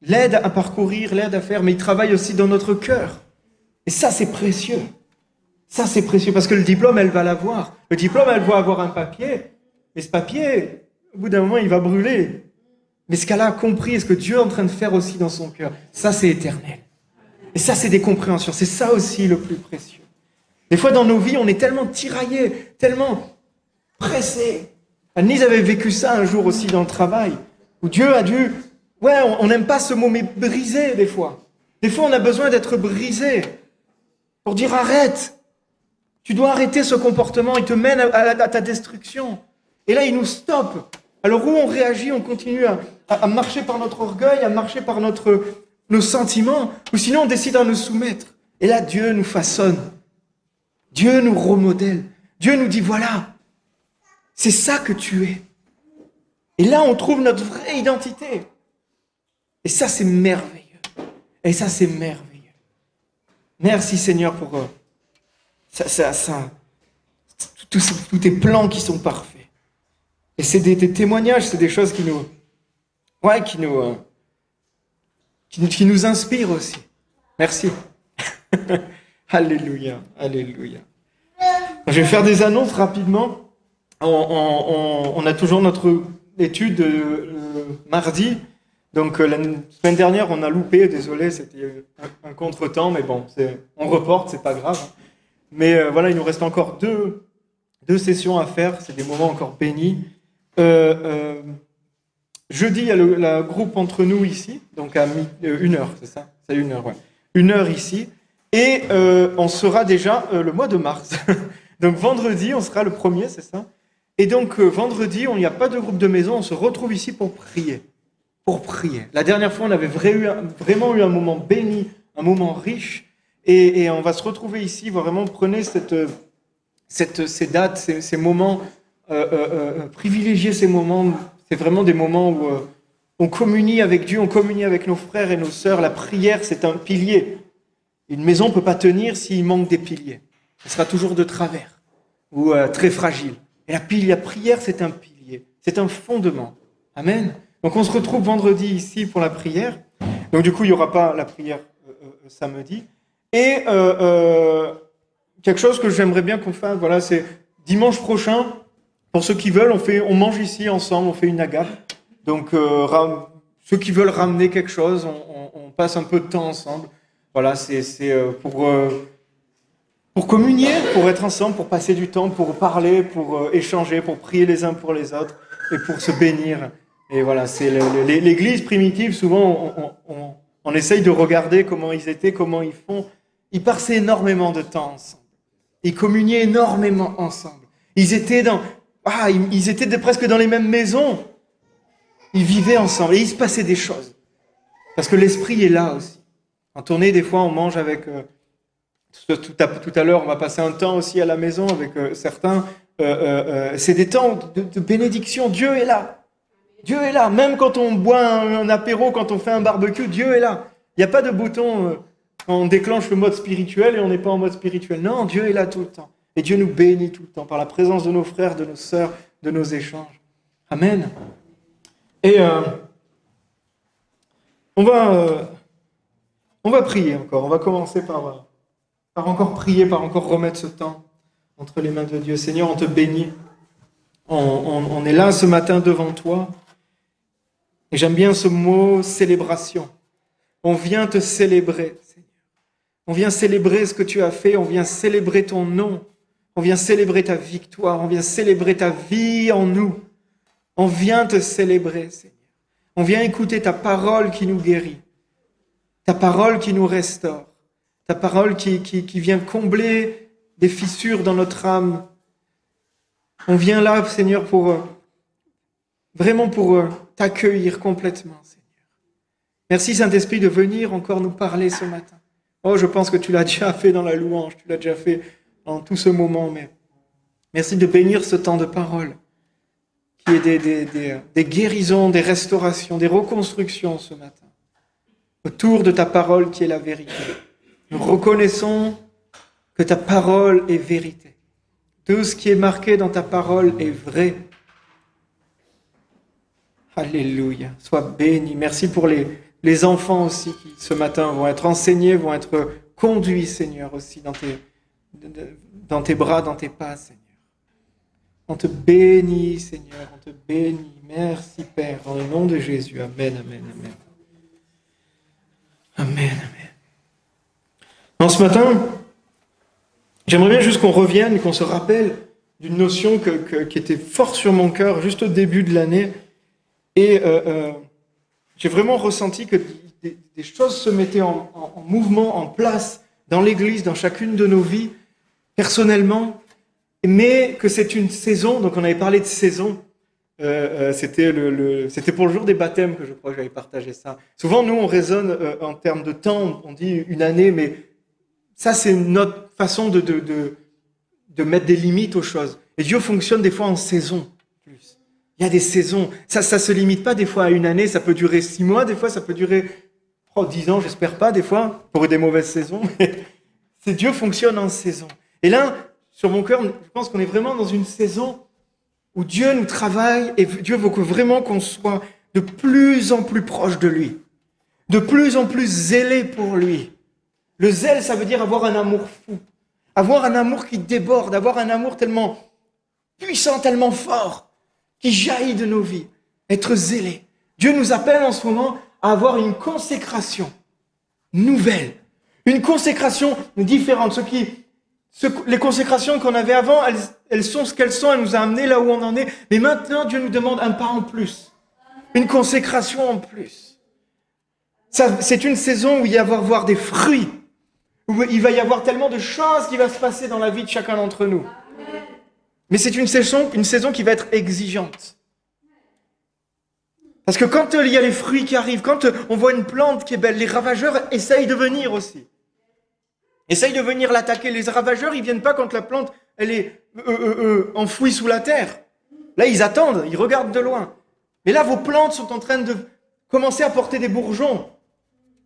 l'aide à parcourir, l'aide à faire, mais il travaille aussi dans notre cœur. Et ça, c'est précieux. Ça, c'est précieux, parce que le diplôme, elle va l'avoir. Le diplôme, elle va avoir un papier, mais ce papier, au bout d'un moment, il va brûler. Mais ce qu'elle a compris, et ce que Dieu est en train de faire aussi dans son cœur, ça, c'est éternel. Et ça, c'est des compréhensions. C'est ça aussi le plus précieux. Des fois, dans nos vies, on est tellement tiraillés, tellement pressés. Anne-Lise avait vécu ça un jour aussi dans le travail, où Dieu a dû... Ouais, on n'aime pas ce mot, mais briser des fois. Des fois, on a besoin d'être brisé pour dire arrête. Tu dois arrêter ce comportement, il te mène à ta destruction. Et là, il nous stoppe. Alors où on réagit, on continue à marcher par notre orgueil, à marcher par nos sentiments, ou sinon on décide à nous soumettre. Et là, Dieu nous façonne. Dieu nous remodèle. Dieu nous dit, voilà, c'est ça que tu es. Et là, on trouve notre vraie identité. Et ça, c'est merveilleux. Et ça, c'est merveilleux. Merci Seigneur pour tous tes plans qui sont parfaits. Et c'est des témoignages, c'est des choses qui nous inspirent aussi. Merci. Alléluia, alléluia. Je vais faire des annonces rapidement. On a toujours notre étude mardi. Donc la semaine dernière, on a loupé, désolé, c'était un contretemps, mais bon, on reporte, c'est pas grave. Mais voilà, il nous reste encore deux sessions à faire, c'est des moments encore bénis. Jeudi, il y a le groupe entre nous ici, donc à 1h, c'est ça? C'est 1h, ouais. 1h ici. Et on sera déjà le mois de mars. Donc vendredi, on sera le 1er, c'est ça? Et donc vendredi, il n'y a pas de groupe de maison, on se retrouve ici pour prier. Pour prier. La dernière fois, on avait vraiment eu un moment béni, un moment riche. Et on va se retrouver ici, vraiment prenez ces dates, ces moments, privilégiez ces moments. C'est vraiment des moments où on communie avec Dieu, on communie avec nos frères et nos sœurs. La prière, c'est un pilier. Une maison ne peut pas tenir s'il manque des piliers. Elle sera toujours de travers ou très fragile. Et la prière, c'est un pilier, c'est un fondement. Amen. Donc on se retrouve vendredi ici pour la prière. Donc du coup, il n'y aura pas la prière samedi. Et quelque chose que j'aimerais bien qu'on fasse, voilà, c'est dimanche prochain, pour ceux qui veulent, on mange ici ensemble, on fait une agape. Donc ceux qui veulent ramener quelque chose, on passe un peu de temps ensemble. Voilà, c'est pour communier, pour être ensemble, pour passer du temps, pour parler, pour échanger, pour prier les uns pour les autres et pour se bénir. Et voilà, c'est l'église primitive, souvent on essaye de regarder comment ils étaient, comment ils font. Ils passaient énormément de temps ensemble. Ils communiaient énormément ensemble. Ils étaient presque dans les mêmes maisons. Ils vivaient ensemble et il se passait des choses. Parce que l'esprit est là aussi. Quand on est, des fois, on mange avec... tout à l'heure, on va passer un temps aussi à la maison avec certains. C'est des temps de bénédiction. Dieu est là. Dieu est là. Même quand on boit un apéro, quand on fait un barbecue, Dieu est là. Il n'y a pas de bouton, on déclenche le mode spirituel et on n'est pas en mode spirituel. Non, Dieu est là tout le temps. Et Dieu nous bénit tout le temps par la présence de nos frères, de nos sœurs, de nos échanges. Amen. Et on va prier encore. On va commencer par encore prier, par encore remettre ce temps entre les mains de Dieu. Seigneur, on te bénit. On est là ce matin devant toi. Et j'aime bien ce mot célébration. On vient te célébrer, Seigneur. On vient célébrer ce que tu as fait. On vient célébrer ton nom. On vient célébrer ta victoire. On vient célébrer ta vie en nous. On vient te célébrer, Seigneur. On vient écouter ta parole qui nous guérit. Ta parole qui nous restaure. Ta parole qui vient combler des fissures dans notre âme. On vient là, Seigneur, pour t'accueillir complètement, Seigneur. Merci, Saint-Esprit, de venir encore nous parler ce matin. Oh, je pense que tu l'as déjà fait dans la louange, tu l'as déjà fait dans tout ce moment, mais merci de bénir ce temps de parole, qui est des guérisons, des restaurations, des reconstructions ce matin, autour de ta parole qui est la vérité. Nous reconnaissons que ta parole est vérité. Tout ce qui est marqué dans ta parole est vrai. Alléluia. Sois béni. Merci pour les enfants aussi qui, ce matin, vont être enseignés, vont être conduits, Seigneur, aussi dans tes bras, dans tes pas, Seigneur. On te bénit, Seigneur. On te bénit. Merci, Père. Dans le nom de Jésus. Amen, amen, amen. Amen, amen. Donc, ce matin, j'aimerais bien juste qu'on revienne et qu'on se rappelle d'une notion qui était forte sur mon cœur juste au début de l'année. Et j'ai vraiment ressenti que des choses se mettaient en mouvement, en place dans l'Église, dans chacune de nos vies, personnellement, mais que c'est une saison, donc on avait parlé de saison, c'était pour le jour des baptêmes que je crois que j'avais partagé ça. Souvent, nous, on raisonne en termes de temps, on dit une année, mais ça, c'est notre façon de mettre des limites aux choses. Et Dieu fonctionne des fois en saison. Il y a des saisons. Ça se limite pas des fois à une année, ça peut durer 6 mois, des fois ça peut durer 10 ans, j'espère pas, des fois, pour des mauvaises saisons. Mais Dieu fonctionne en saison. Et là, sur mon cœur, je pense qu'on est vraiment dans une saison où Dieu nous travaille et Dieu veut vraiment qu'on soit de plus en plus proche de lui, de plus en plus zélé pour lui. Le zèle, ça veut dire avoir un amour fou. Avoir un amour qui déborde, avoir un amour tellement puissant, tellement fort, qui jaillit de nos vies. Être zélé. Dieu nous appelle en ce moment à avoir une consécration nouvelle. Une consécration différente. Les consécrations qu'on avait avant, elles sont ce qu'elles sont, elles nous ont amenés là où on en est. Mais maintenant, Dieu nous demande un pas en plus. Une consécration en plus. C'est une saison où il va y avoir des fruits. Où il va y avoir tellement de choses qui vont se passer dans la vie de chacun d'entre nous. Mais c'est une saison qui va être exigeante. Parce que quand il y a les fruits qui arrivent, quand on voit une plante qui est belle, les ravageurs essayent de venir aussi. Essayent de venir l'attaquer. Les ravageurs, ils viennent pas quand la plante, elle est enfouie sous la terre. Là, ils attendent, ils regardent de loin. Mais là, vos plantes sont en train de commencer à porter des bourgeons,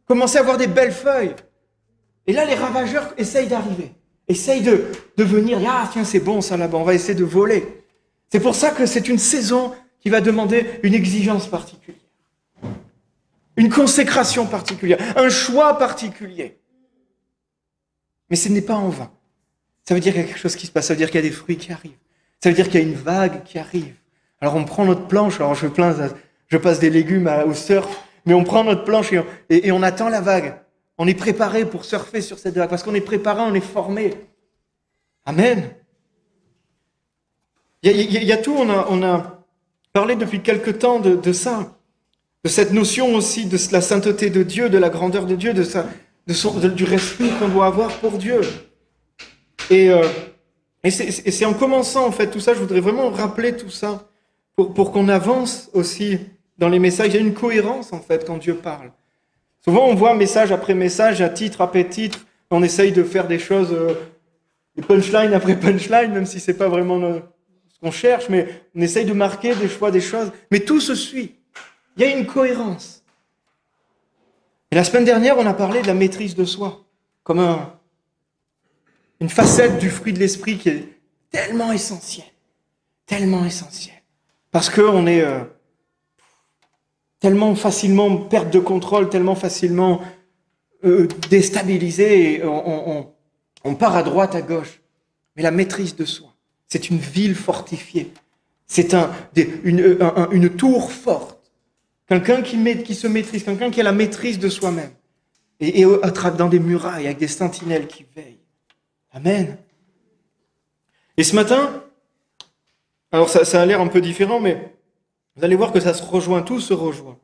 commencer à avoir des belles feuilles. Et là, les ravageurs essayent d'arriver, essayent de venir. Ah, tiens, c'est bon ça là-bas, on va essayer de voler. C'est pour ça que c'est une saison qui va demander une exigence particulière, une consécration particulière, un choix particulier. Mais ce n'est pas en vain. Ça veut dire qu'il y a quelque chose qui se passe, ça veut dire qu'il y a des fruits qui arrivent, ça veut dire qu'il y a une vague qui arrive. Alors on prend notre planche, alors je passe des légumes au surf, mais on prend notre planche et on attend la vague. On est préparé pour surfer sur cette vague, parce qu'on est préparé, on est formé. Amen. Il y a tout, on a parlé depuis quelque temps de ça, de cette notion aussi de la sainteté de Dieu, de la grandeur de Dieu, du respect qu'on doit avoir pour Dieu. Et c'est en commençant en fait tout ça, je voudrais vraiment rappeler tout ça pour qu'on avance aussi dans les messages. Il y a une cohérence en fait quand Dieu parle. Souvent on voit message après message, à titre après titre, on essaye de faire des choses, des punchlines après punchline, même si c'est pas vraiment ce qu'on cherche, mais on essaye de marquer des choix, des choses, mais tout se suit. Il y a une cohérence. Et la semaine dernière, on a parlé de la maîtrise de soi, comme une facette du fruit de l'esprit qui est tellement essentielle, parce qu'on est tellement facilement perte de contrôle, tellement facilement déstabilisé, et on part à droite, à gauche. Mais la maîtrise de soi, c'est une ville fortifiée, c'est une tour forte. Quelqu'un qui se maîtrise, quelqu'un qui a la maîtrise de soi-même. Et dans des murailles, avec des sentinelles qui veillent. Amen. Et ce matin, alors ça a l'air un peu différent, mais vous allez voir que ça se rejoint, tout se rejoint.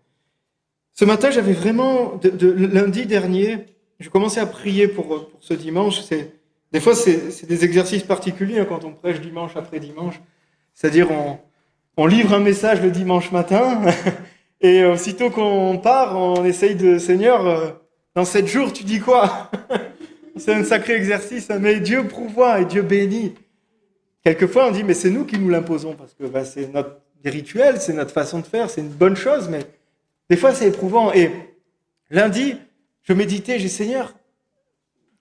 Ce matin, j'avais vraiment, le lundi dernier, j'ai commencé à prier pour ce dimanche. Des fois, c'est des exercices particuliers quand on prêche dimanche après dimanche. C'est-à-dire, on livre un message le dimanche matin, et aussitôt qu'on part, on essaye Seigneur, dans 7 jours, tu dis quoi? C'est un sacré exercice, hein, mais Dieu pourvoit et Dieu bénit. Quelquefois, on dit, mais c'est nous qui nous l'imposons, parce que c'est des rituels, c'est notre façon de faire, c'est une bonne chose, mais des fois, c'est éprouvant. Et lundi, je méditais, j'ai dit, Seigneur,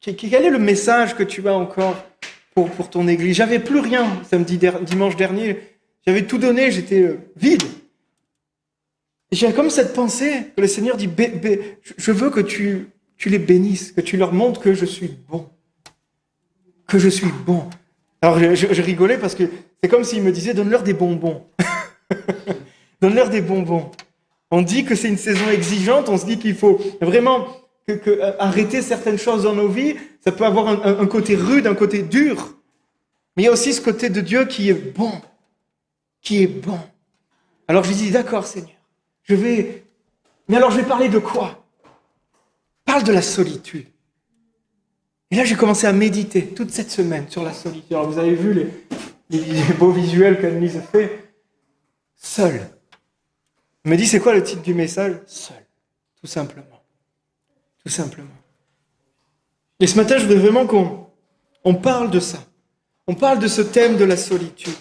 quel est le message que tu as encore pour ton église? J'avais plus rien dimanche dernier. J'avais tout donné, j'étais vide. Et j'ai comme cette pensée que le Seigneur dit, je veux que tu les bénisses, que tu leur montres que je suis bon. Que je suis bon. Alors je rigolais parce que c'est comme s'il me disait, donne-leur des bonbons. Donne-leur des bonbons. On dit que c'est une saison exigeante, on se dit qu'il faut vraiment arrêter certaines choses dans nos vies. Ça peut avoir un côté rude, un côté dur. Mais il y a aussi ce côté de Dieu qui est bon. Qui est bon. Alors je dis, d'accord Seigneur, mais alors je vais parler de quoi? Parle de la solitude. Et là j'ai commencé à méditer toute cette semaine sur la solitude. Alors vous avez vu les beaux visuels qu'Anne-Lise fait. Seul. Elle me dit, c'est quoi le titre du message? Seul. Tout simplement. Tout simplement. Et ce matin, je voudrais vraiment qu'on parle de ça. On parle de ce thème de la solitude.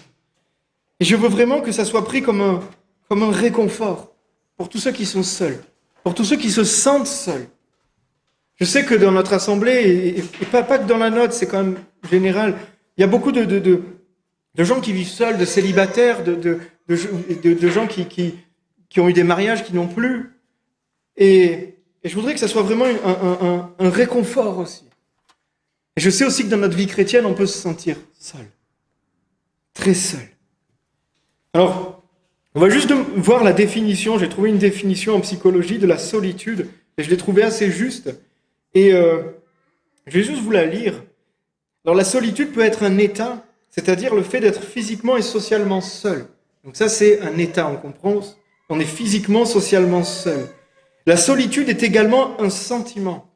Et je veux vraiment que ça soit pris comme un réconfort pour tous ceux qui sont seuls, pour tous ceux qui se sentent seuls. Je sais que dans notre assemblée, et pas que dans la nôtre, c'est quand même général, il y a beaucoup de gens qui vivent seuls, de célibataires, de gens qui ont eu des mariages qui n'ont plus. Et Et je voudrais que ça soit vraiment un réconfort aussi. Et je sais aussi que dans notre vie chrétienne, on peut se sentir seul. Très seul. Alors, on va juste voir la définition. J'ai trouvé une définition en psychologie de la solitude. Et je l'ai trouvée assez juste. Et je vais juste vous la lire. Alors, la solitude peut être un état, c'est-à-dire le fait d'être physiquement et socialement seul. Donc ça, c'est un état, on comprend. On est physiquement, socialement seul. La solitude est également un sentiment,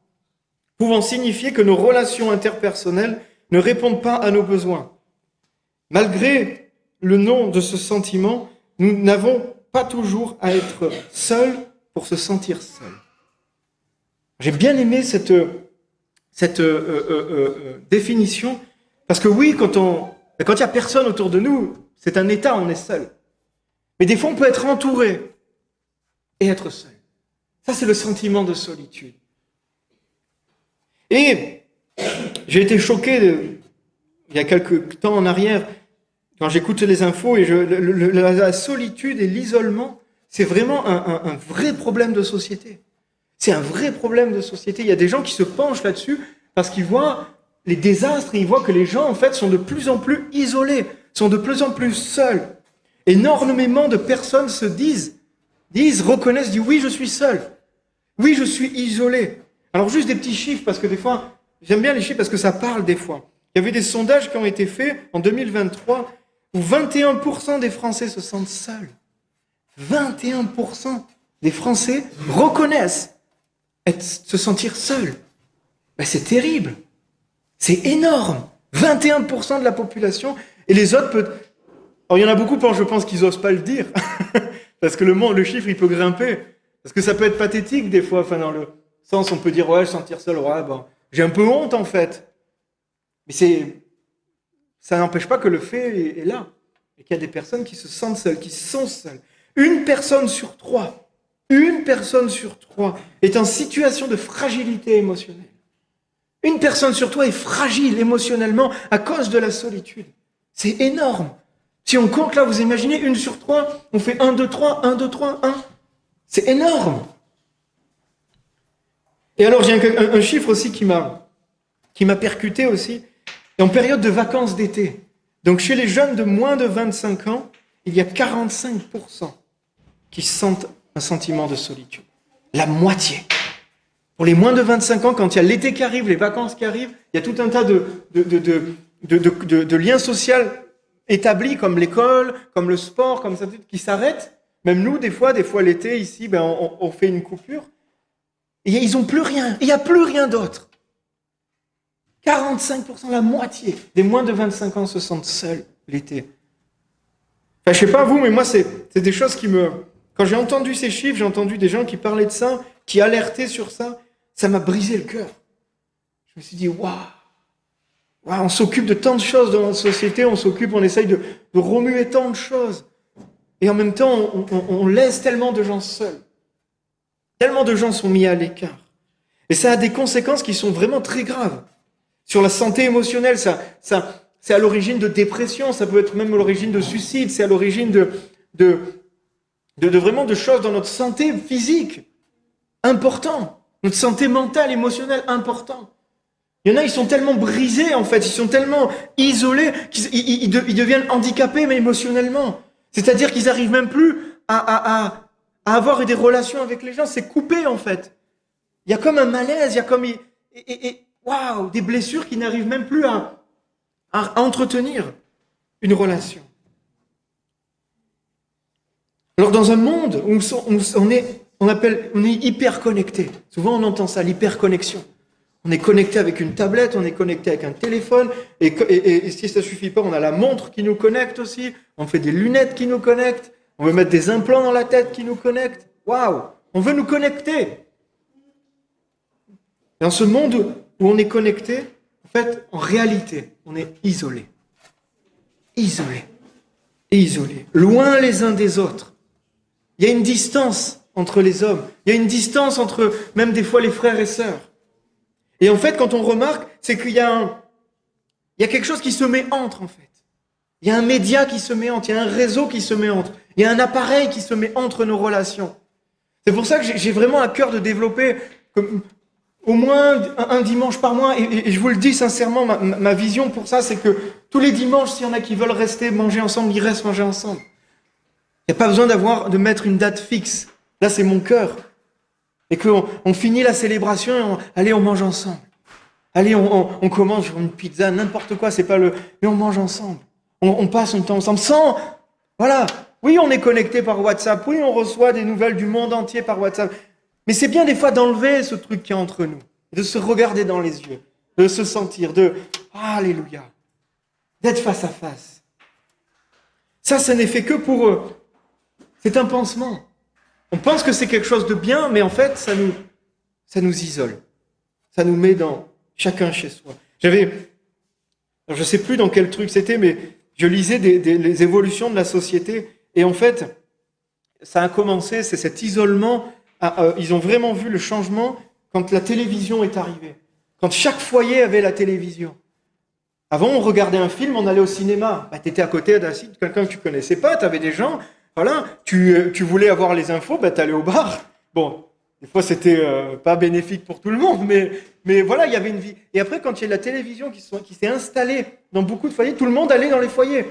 pouvant signifier que nos relations interpersonnelles ne répondent pas à nos besoins. Malgré le nom de ce sentiment, nous n'avons pas toujours à être seuls pour se sentir seuls. J'ai bien aimé cette définition, parce que oui, quand il n'y a personne autour de nous, c'est un état, on est seul. Mais des fois, on peut être entouré et être seul. Ça, c'est le sentiment de solitude. Et j'ai été choqué il y a quelques temps en arrière, quand j'écoute les infos, et la solitude et l'isolement, c'est vraiment un vrai problème de société. C'est un vrai problème de société. Il y a des gens qui se penchent là-dessus parce qu'ils voient les désastres et ils voient que les gens, en fait, sont de plus en plus isolés, sont de plus en plus seuls. Énormément de personnes se reconnaissent, disent oui, je suis seul. Oui, je suis isolé. Alors juste des petits chiffres, parce que des fois, j'aime bien les chiffres parce que ça parle des fois. Il y avait des sondages qui ont été faits en 2023 où 21% des Français se sentent seuls. 21% des Français reconnaissent se sentir seuls. Ben, c'est terrible. C'est énorme. 21% de la population. Et les autres, alors il y en a beaucoup, je pense qu'ils n'osent pas le dire. Parce que le chiffre, il peut grimper. Parce que ça peut être pathétique des fois. Enfin, dans le sens, on peut dire, ouais, se sentir seul, ouais, bon, j'ai un peu honte en fait. Mais ça n'empêche pas que le fait est là. Et qu'il y a des personnes qui se sentent seules, qui sont seules. Une personne sur trois est en situation de fragilité émotionnelle. Une personne sur trois est fragile émotionnellement à cause de la solitude. C'est énorme. Si on compte là, vous imaginez, 1 sur 3, on fait 1, 2, 3, 1, 2, 3, 1. C'est énorme. Et alors, j'ai un chiffre aussi qui m'a percuté aussi. Et en période de vacances d'été. Donc, chez les jeunes de moins de 25 ans, il y a 45% qui sentent un sentiment de solitude. La moitié. Pour les moins de 25 ans, quand il y a l'été qui arrive, les vacances qui arrivent, il y a tout un tas de liens sociaux établis, comme l'école, comme le sport, comme ça, qui s'arrêtent. Même nous, des fois l'été, ici, on fait une coupure. Et ils n'ont plus rien. Il n'y a plus rien d'autre. 45%, la moitié des moins de 25 ans se sentent seuls l'été. Enfin, je ne sais pas vous, mais moi, c'est des choses qui me... Quand j'ai entendu ces chiffres, j'ai entendu des gens qui parlaient de ça, qui alertaient sur ça, ça m'a brisé le cœur. Je me suis dit, waouh, on s'occupe de tant de choses dans notre société, on essaye de remuer tant de choses. Et en même temps, on laisse tellement de gens seuls. Tellement de gens sont mis à l'écart. Et ça a des conséquences qui sont vraiment très graves. Sur la santé émotionnelle, c'est à l'origine de dépression, ça peut être même à l'origine de suicide, c'est à l'origine de vraiment de choses dans notre santé physique important, notre santé mentale, émotionnelle important. Il y en a, ils sont tellement brisés en fait, ils sont tellement isolés qu'ils deviennent handicapés mais émotionnellement. C'est-à-dire qu'ils n'arrivent même plus à avoir des relations avec les gens, c'est coupé en fait. Il y a comme un malaise, il y a comme des blessures qui n'arrivent même plus à entretenir une relation. Alors dans un monde où on est hyper connecté, souvent on entend ça, l'hyperconnexion. On est connecté avec une tablette, on est connecté avec un téléphone, et si ça suffit pas, on a la montre qui nous connecte aussi, on fait des lunettes qui nous connectent, on veut mettre des implants dans la tête qui nous connectent. Waouh, on veut nous connecter. Dans ce monde où on est connecté, en fait, en réalité, on est isolé. Isolé. Loin les uns des autres. Il y a une distance entre les hommes. Il y a une distance entre même des fois les frères et sœurs. Et en fait, quand on remarque, c'est qu'il y a quelque chose qui se met entre, en fait. Il y a un média qui se met entre, il y a un réseau qui se met entre, il y a un appareil qui se met entre nos relations. C'est pour ça que j'ai vraiment à cœur de développer au moins un dimanche par mois, et je vous le dis sincèrement, ma vision pour ça, c'est que tous les dimanches, s'il y en a qui veulent rester manger ensemble, ils restent manger ensemble. Il n'y a pas besoin de mettre une date fixe. Là, c'est mon cœur. Et qu'on finit la célébration et allez, on mange ensemble. Allez, on commence sur une pizza, n'importe quoi, c'est pas mais on mange ensemble. On passe un temps ensemble sans... Voilà. Oui, on est connecté par WhatsApp. Oui, on reçoit des nouvelles du monde entier par WhatsApp. Mais c'est bien des fois d'enlever ce truc qui est entre nous. De se regarder dans les yeux. De se sentir. Alléluia. D'être face à face. Ça n'est fait que pour eux. C'est un pansement. On pense que c'est quelque chose de bien, mais en fait, ça nous isole. Ça nous met dans chacun chez soi. Je ne sais plus dans quel truc c'était, mais je lisais les évolutions de la société. Et en fait, ça a commencé, c'est cet isolement. Ils ont vraiment vu le changement quand la télévision est arrivée. Quand chaque foyer avait la télévision. Avant, on regardait un film, on allait au cinéma. Tu étais à côté de quelqu'un que tu connaissais pas, tu avais des gens. Voilà, tu voulais avoir les infos, tu allais au bar. Bon, des fois, c'était pas bénéfique pour tout le monde, mais voilà, il y avait une vie. Et après, quand il y a la télévision qui s'est installée dans beaucoup de foyers, tout le monde allait dans les foyers.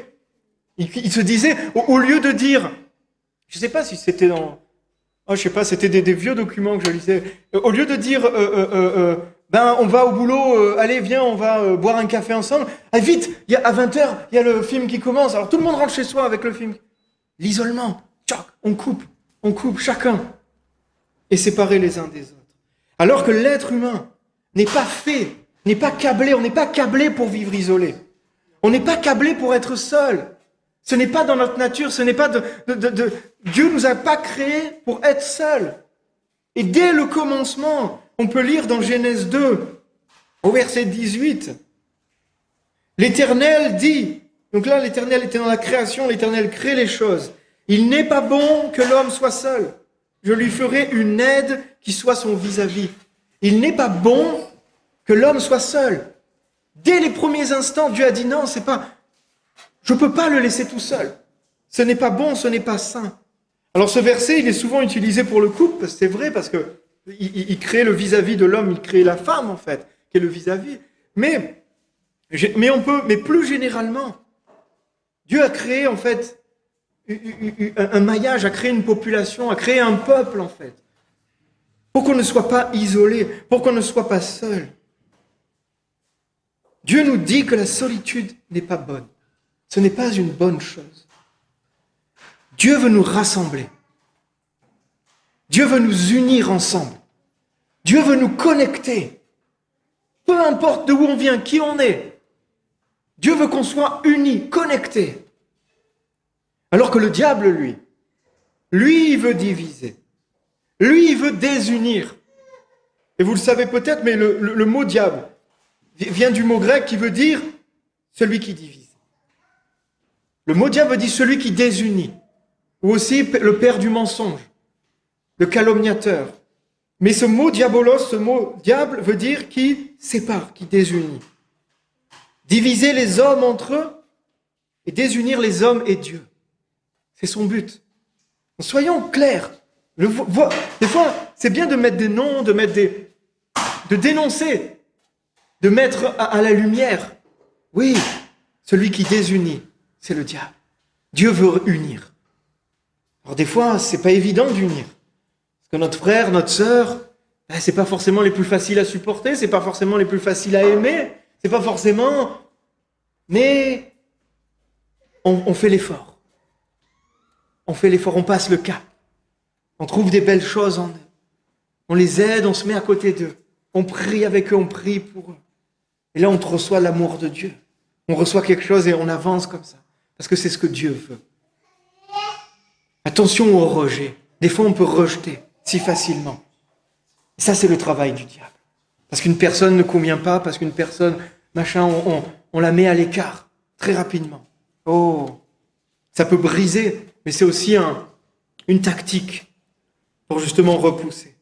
Il se disait, au lieu de dire, je sais pas si c'était je sais pas, c'était des vieux documents que je lisais. Au lieu de dire, on va au boulot, allez, viens, on va boire un café ensemble. Ah, vite, à 20h, il y a le film qui commence. Alors tout le monde rentre chez soi avec le film. L'isolement, on coupe chacun. Et séparer les uns des autres. Alors que l'être humain n'est pas câblé, on n'est pas câblé pour vivre isolé. On n'est pas câblé pour être seul. Ce n'est pas dans notre nature, ce n'est pas Dieu nous a pas créés pour être seuls. Et dès le commencement, on peut lire dans Genèse 2, au verset 18, l'Éternel dit, donc là l'Éternel était dans la création, l'Éternel crée les choses. Il n'est pas bon que l'homme soit seul. Je lui ferai une aide qui soit son vis-à-vis. Il n'est pas bon que l'homme soit seul. Dès les premiers instants, Dieu a dit non, je ne peux pas le laisser tout seul. Ce n'est pas bon, ce n'est pas sain. Alors ce verset, il est souvent utilisé pour le couple, c'est vrai, parce que il crée le vis-à-vis de l'homme, il crée la femme, en fait, qui est le vis-à-vis. Mais plus généralement, Dieu a créé, en fait, un maillage, a créé une population, a créé un peuple, en fait, pour qu'on ne soit pas isolé, pour qu'on ne soit pas seul. Dieu nous dit que la solitude n'est pas bonne. Ce n'est pas une bonne chose. Dieu veut nous rassembler. Dieu veut nous unir ensemble. Dieu veut nous connecter. Peu importe d'où on vient, qui on est. Dieu veut qu'on soit unis, connectés. Alors que le diable, lui, il veut diviser. Lui, il veut désunir. Et vous le savez peut-être, mais le mot diable vient du mot grec qui veut dire celui qui divise. Le mot diable dit celui qui désunit. Ou aussi le père du mensonge, le calomniateur. Mais ce mot diabolos, ce mot diable veut dire qui sépare, qui désunit. Diviser les hommes entre eux et désunir les hommes et Dieu. C'est son but. Soyons clairs. Des fois, c'est bien de mettre des noms, de dénoncer, de mettre à la lumière. Oui, celui qui désunit, c'est le diable. Dieu veut unir. Alors des fois, c'est pas évident d'unir. Parce que notre frère, notre sœur, c'est pas forcément les plus faciles à supporter, c'est pas forcément les plus faciles à aimer, c'est pas forcément... Mais on fait l'effort. On fait l'effort, on passe le cap. On trouve des belles choses en eux. On les aide, on se met à côté d'eux. On prie avec eux, on prie pour eux. Et là, on reçoit l'amour de Dieu. On reçoit quelque chose et on avance comme ça. Parce que c'est ce que Dieu veut. Attention au rejet. Des fois, on peut rejeter si facilement. Et ça, c'est le travail du diable. Parce qu'une personne ne convient pas, parce qu'une personne, on la met à l'écart très rapidement. Oh, ça peut briser, mais c'est aussi une tactique pour justement repousser.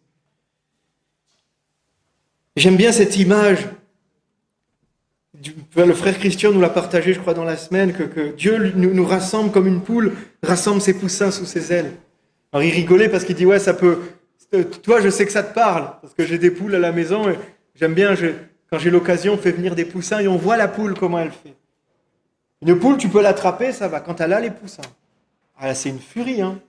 J'aime bien cette image. Le frère Christian nous l'a partagé, je crois, dans la semaine, que Dieu nous rassemble comme une poule rassemble ses poussins sous ses ailes. Alors il rigolait parce qu'il dit, ouais, Toi, je sais que ça te parle, parce que j'ai des poules à la maison et j'aime bien, quand j'ai l'occasion, on fait venir des poussins et on voit la poule, comment elle fait. Une poule, tu peux l'attraper, ça va. Quand elle a les poussins, ah là, c'est une furie. Hein.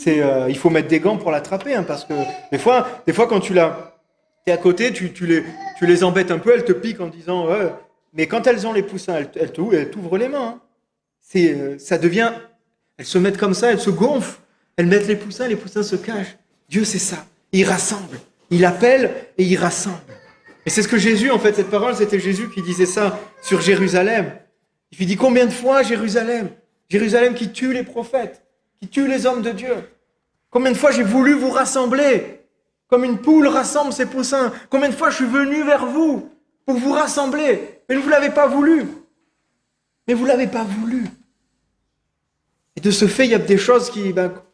Il faut mettre des gants pour l'attraper, hein, parce que des fois, quand tu es à côté, tu les embêtes un peu, elles te piquent en disant mais quand elles ont les poussins, elles t'ouvrent les mains. Hein. Ça devient... Elles se mettent comme ça, elles se gonflent. Elles mettent les poussins se cachent. Dieu, c'est ça. Il rassemble. Il appelle et il rassemble. Et c'est ce que Jésus, en fait, cette parole, c'était Jésus qui disait ça sur Jérusalem. Il dit combien de fois Jérusalem qui tue les prophètes, qui tue les hommes de Dieu. Combien de fois j'ai voulu vous rassembler, comme une poule rassemble ses poussins. Combien de fois je suis venu vers vous pour vous rassembler, mais vous ne l'avez pas voulu. Mais vous ne l'avez pas voulu. Et de ce fait, il y a des choses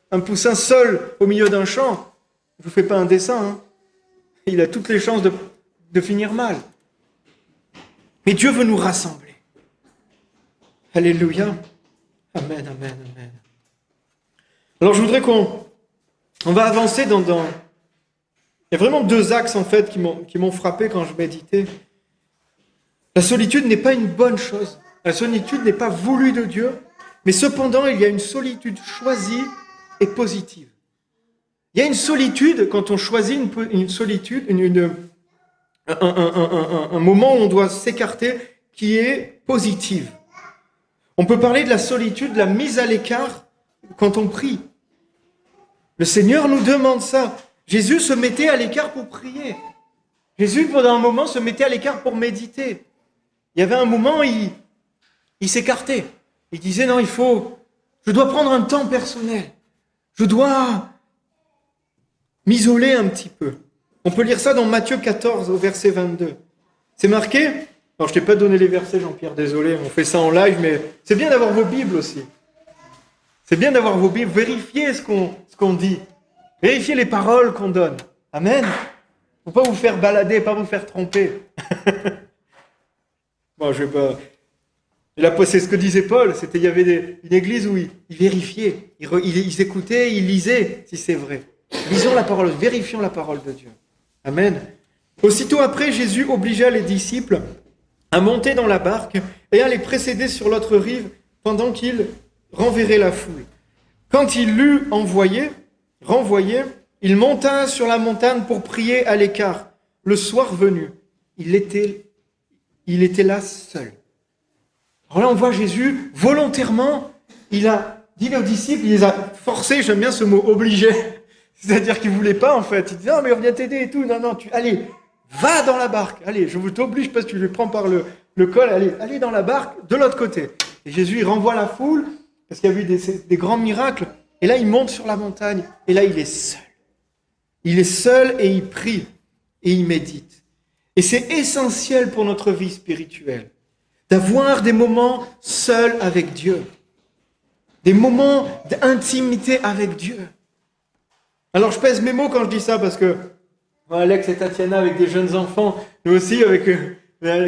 un poussin seul au milieu d'un champ, je ne vous fais pas un dessin, hein. Il a toutes les chances de finir mal. Mais Dieu veut nous rassembler. Alléluia. Amen, amen, amen. Alors je voudrais qu'on va avancer dans... Il y a vraiment deux axes en fait qui m'ont frappé quand je méditais. La solitude n'est pas une bonne chose. La solitude n'est pas voulue de Dieu, mais cependant il y a une solitude choisie et positive. Il y a une solitude quand on choisit une solitude, un moment où on doit s'écarter qui est positive. On peut parler de la solitude, de la mise à l'écart quand on prie. Le Seigneur nous demande ça. Jésus se mettait à l'écart pour prier. Jésus, pendant un moment, se mettait à l'écart pour méditer. Il y avait un moment, il s'écartait. Il disait, non, je dois prendre un temps personnel. Je dois m'isoler un petit peu. On peut lire ça dans Matthieu 14, au verset 22. C'est marqué... Alors, je t'ai pas donné les versets, Jean-Pierre, désolé, on fait ça en live, mais c'est bien d'avoir vos Bibles aussi. C'est bien d'avoir vos Bibles, vérifiez ce qu'on dit. Vérifiez les paroles qu'on donne. Amen. Faut pas vous faire balader, pas vous faire tromper. Bon, je vais pas... Et là, c'est ce que disait Paul, il y avait une église où ils vérifiaient, ils écoutaient, ils lisaient, si c'est vrai. Lisons la parole, vérifions la parole de Dieu. Amen. Aussitôt après, Jésus obligea les disciples à monter dans la barque et à les précéder sur l'autre rive pendant qu'il renverrait la foule. Quand il l'eut renvoyé, il monta sur la montagne pour prier à l'écart. Le soir venu, il était là seul. Alors là, on voit Jésus, volontairement, il a dit aux disciples, il les a forcés, j'aime bien ce mot, obligé. C'est-à-dire qu'il ne voulait pas, en fait. Il dit, non, mais on vient t'aider et tout. Non, allez, va dans la barque. Allez, je vous t'oblige parce que tu le prends par le col. Allez dans la barque de l'autre côté. Et Jésus, il renvoie la foule parce qu'il y a eu des grands miracles. Et là, il monte sur la montagne. Et là, il est seul. Il est seul et il prie. Et il médite. Et c'est essentiel pour notre vie spirituelle d'avoir des moments seuls avec Dieu. Des moments d'intimité avec Dieu. Alors, je pèse mes mots quand je dis ça parce que Alex et Tatiana avec des jeunes enfants, nous aussi avec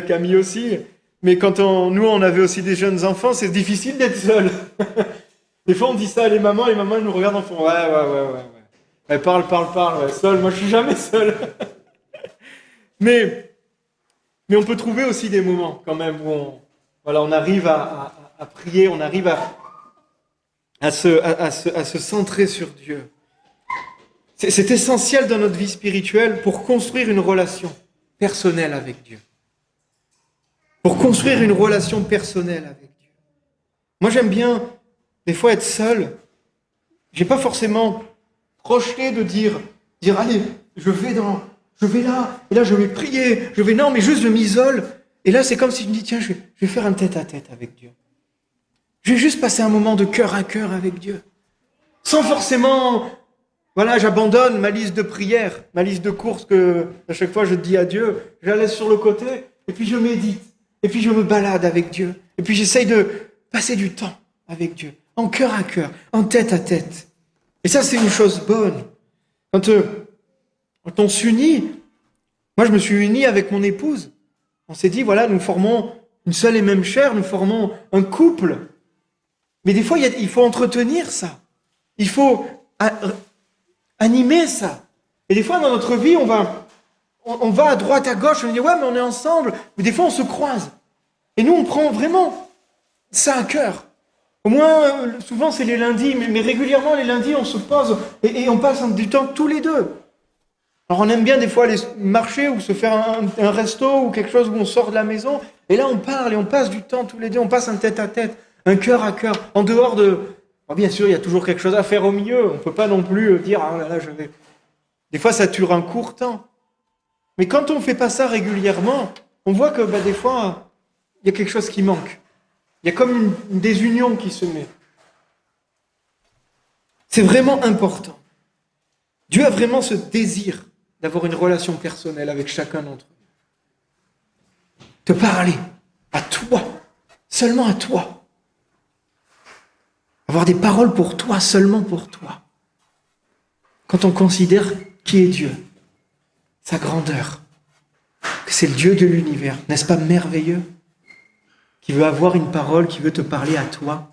Camille aussi, mais quand nous on avait aussi des jeunes enfants, c'est difficile d'être seul. Des fois on dit ça à les mamans nous regardent en font ouais. Parle, ouais, seul, moi je suis jamais seul. mais on peut trouver aussi des moments quand même où on arrive à prier, on arrive à se centrer sur Dieu. C'est essentiel dans notre vie spirituelle pour construire une relation personnelle avec Dieu. Pour construire une relation personnelle avec Dieu. Moi, j'aime bien, des fois, être seul. J'ai pas forcément projeté de dire, allez, je vais là, et là, je vais prier, non, mais juste, je m'isole. Et là, c'est comme si je me dis, tiens, je vais faire un tête-à-tête avec Dieu. Je vais juste passer un moment de cœur à cœur avec Dieu. Sans forcément... Voilà, j'abandonne ma liste de prières, ma liste de courses que à chaque fois je dis à Dieu, je la laisse sur le côté, et puis je médite, et puis je me balade avec Dieu, et puis j'essaye de passer du temps avec Dieu, en cœur à cœur, en tête à tête. Et ça, c'est une chose bonne. Quand on s'unit, moi je me suis uni avec mon épouse, on s'est dit, voilà, nous formons une seule et même chair, nous formons un couple. Mais des fois, il faut entretenir ça. Il faut... animer ça. Et des fois, dans notre vie, on va à droite, à gauche, on dit, ouais, mais on est ensemble. Mais des fois, on se croise. Et nous, on prend vraiment ça à cœur. Au moins, souvent, c'est les lundis, mais régulièrement, les lundis, on se pose et on passe du temps tous les deux. Alors, on aime bien des fois aller marcher ou se faire un resto ou quelque chose où on sort de la maison. Et là, on parle et on passe du temps tous les deux. On passe un tête-à-tête, un cœur à cœur, en dehors de... Alors, bien sûr, il y a toujours quelque chose à faire au milieu. On ne peut pas non plus dire, ah là là, je vais... Des fois, ça dure un court temps. Mais quand on ne fait pas ça régulièrement, on voit que des fois, il y a quelque chose qui manque. Il y a comme une désunion qui se met. C'est vraiment important. Dieu a vraiment ce désir d'avoir une relation personnelle avec chacun d'entre nous. Te parler à toi, seulement à toi. Avoir des paroles pour toi, seulement pour toi. Quand on considère qui est Dieu, sa grandeur, que c'est le Dieu de l'univers, n'est-ce pas merveilleux? Qui veut avoir une parole, qui veut te parler à toi,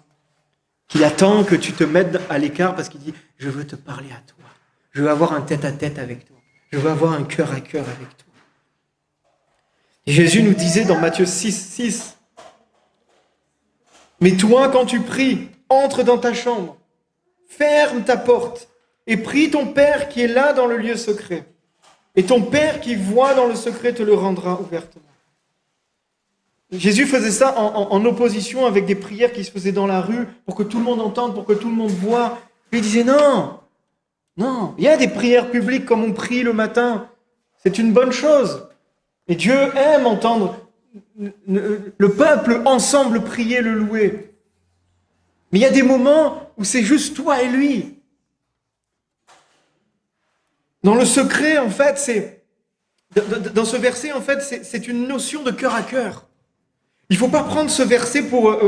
qui attend que tu te mettes à l'écart parce qu'il dit « Je veux te parler à toi, je veux avoir un tête-à-tête avec toi, je veux avoir un cœur à cœur avec toi. » Et Jésus nous disait dans Matthieu 6, « Mais toi, quand tu pries, entre dans ta chambre, ferme ta porte et prie ton Père qui est là dans le lieu secret. Et ton Père qui voit dans le secret te le rendra ouvertement. » Jésus faisait ça en opposition avec des prières qui se faisaient dans la rue pour que tout le monde entende, pour que tout le monde voit. Il disait non, il y a des prières publiques comme on prie le matin. C'est une bonne chose. Et Dieu aime entendre le peuple ensemble prier, le louer. Mais il y a des moments où c'est juste toi et lui. Dans le secret, en fait, dans ce verset, en fait, c'est une notion de cœur à cœur. Il ne faut pas prendre ce verset pour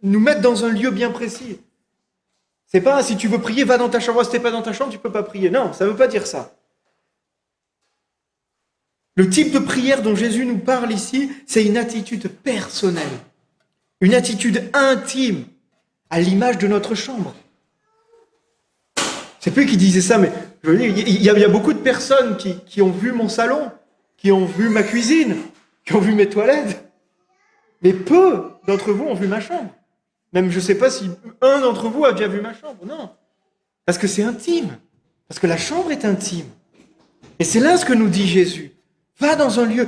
nous mettre dans un lieu bien précis. C'est pas, si tu veux prier, va dans ta chambre. Si tu n'es pas dans ta chambre, tu ne peux pas prier. Non, ça ne veut pas dire ça. Le type de prière dont Jésus nous parle ici, c'est une attitude personnelle. Une attitude intime, à l'image de notre chambre. Je ne sais plus qui disait ça, mais je veux dire, il y a beaucoup de personnes qui ont vu mon salon, qui ont vu ma cuisine, qui ont vu mes toilettes. Mais peu d'entre vous ont vu ma chambre. Même je ne sais pas si un d'entre vous a déjà vu ma chambre. Non. Parce que c'est intime. Parce que la chambre est intime. Et c'est là ce que nous dit Jésus. Va dans un lieu.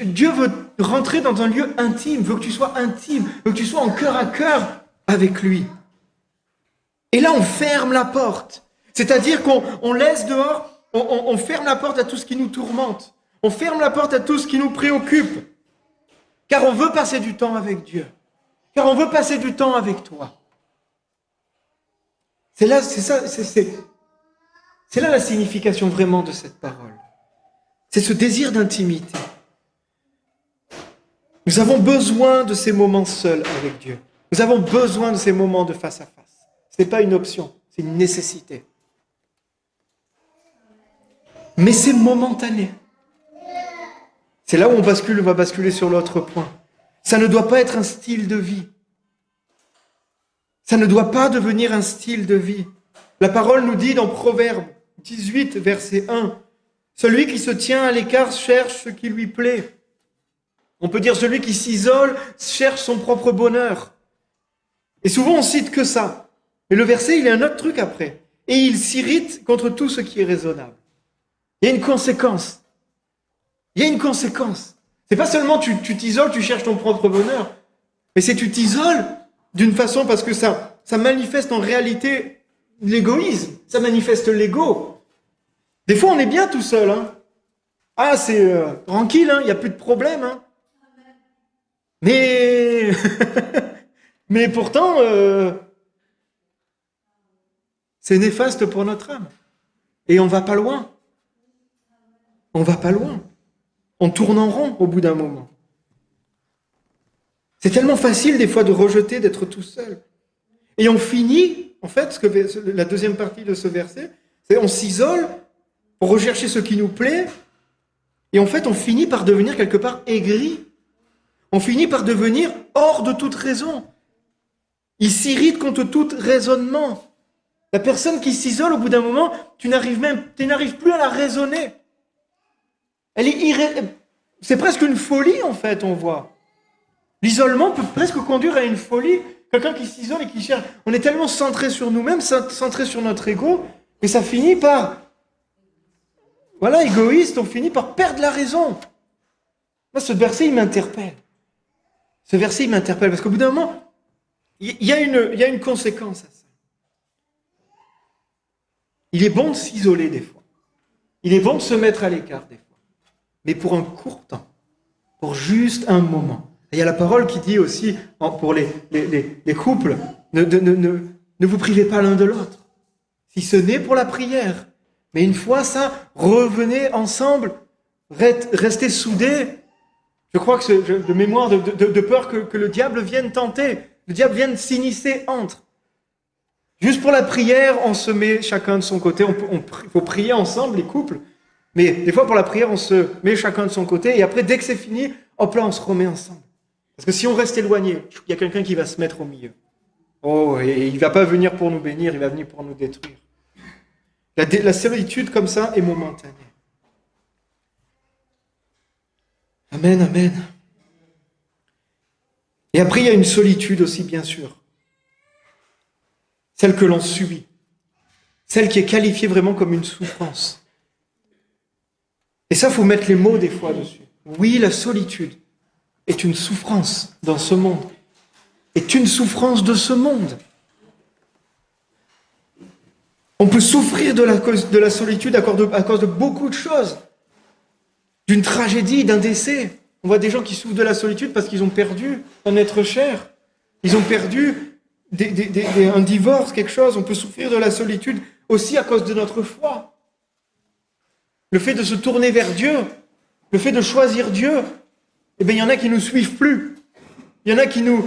Dieu veut rentrer dans un lieu intime. Veut que tu sois intime. Veut que tu sois en cœur à cœur avec lui. Et là, on ferme la porte. C'est-à-dire qu'on laisse dehors, on ferme la porte à tout ce qui nous tourmente. On ferme la porte à tout ce qui nous préoccupe. Car on veut passer du temps avec Dieu. Car on veut passer du temps avec toi. C'est là la signification vraiment de cette parole. C'est ce désir d'intimité. Nous avons besoin de ces moments seuls avec Dieu. Nous avons besoin de ces moments de face à face. Ce n'est pas une option, c'est une nécessité. Mais c'est momentané. C'est là où on va basculer sur l'autre point. Ça ne doit pas être un style de vie. Ça ne doit pas devenir un style de vie. La parole nous dit dans Proverbe 18, verset 1, « Celui qui se tient à l'écart cherche ce qui lui plaît. » On peut dire celui qui s'isole cherche son propre bonheur. Et souvent on cite que ça. Mais le verset, il y a un autre truc après. Et il s'irrite contre tout ce qui est raisonnable. Il y a une conséquence. Il y a une conséquence. C'est pas seulement tu t'isoles, tu cherches ton propre bonheur, mais c'est tu t'isoles d'une façon parce que ça manifeste en réalité l'égoïsme, ça manifeste l'ego. Des fois, on est bien tout seul. Hein. Ah, c'est tranquille, il n'y a plus de problème. Hein. Mais mais pourtant, c'est néfaste pour notre âme. Et on va pas loin. On va pas loin. On tourne en rond au bout d'un moment. C'est tellement facile des fois de rejeter, d'être tout seul. Et on finit, en fait, la deuxième partie de ce verset, c'est on s'isole pour rechercher ce qui nous plaît, et en fait on finit par devenir quelque part aigri. On finit par devenir hors de toute raison. Il s'irrite contre tout raisonnement. La personne qui s'isole, au bout d'un moment, tu n'arrives plus à la raisonner. C'est presque une folie, en fait, on voit. L'isolement peut presque conduire à une folie. Quelqu'un qui s'isole et qui cherche. On est tellement centré sur nous-mêmes, centré sur notre ego, et ça finit par... Voilà, égoïste, on finit par perdre la raison. Moi, ce verset, il m'interpelle. Ce verset, il m'interpelle, parce qu'au bout d'un moment, il y a une conséquence à ça. Il est bon de s'isoler des fois. Il est bon de se mettre à l'écart des fois. Mais pour un court temps. Pour juste un moment. Et il y a la parole qui dit aussi, pour les couples, ne vous privez pas l'un de l'autre. Si ce n'est pour la prière. Mais une fois ça, revenez ensemble, restez soudés. Je crois que de mémoire, de peur que le diable vienne tenter, le diable vienne s'immiscer entre. Juste pour la prière, on se met chacun de son côté. Il faut prier ensemble, les couples. Mais des fois, pour la prière, on se met chacun de son côté. Et après, dès que c'est fini, hop là, on se remet ensemble. Parce que si on reste éloigné, il y a quelqu'un qui va se mettre au milieu. Oh, et il ne va pas venir pour nous bénir, il va venir pour nous détruire. La solitude comme ça est momentanée. Amen, amen. Et après, il y a une solitude aussi, bien sûr. Celle que l'on subit. Celle qui est qualifiée vraiment comme une souffrance. Et ça, il faut mettre les mots des fois dessus. Oui, la solitude est une souffrance dans ce monde. Est une souffrance de ce monde. On peut souffrir de la solitude à cause de beaucoup de choses. D'une tragédie, d'un décès. On voit des gens qui souffrent de la solitude parce qu'ils ont perdu un être cher. Ils ont perdu un divorce, quelque chose. On peut souffrir de la solitude aussi à cause de notre foi. Le fait de se tourner vers Dieu, le fait de choisir Dieu, eh bien, il y en a qui ne nous suivent plus. Il y en a qui nous...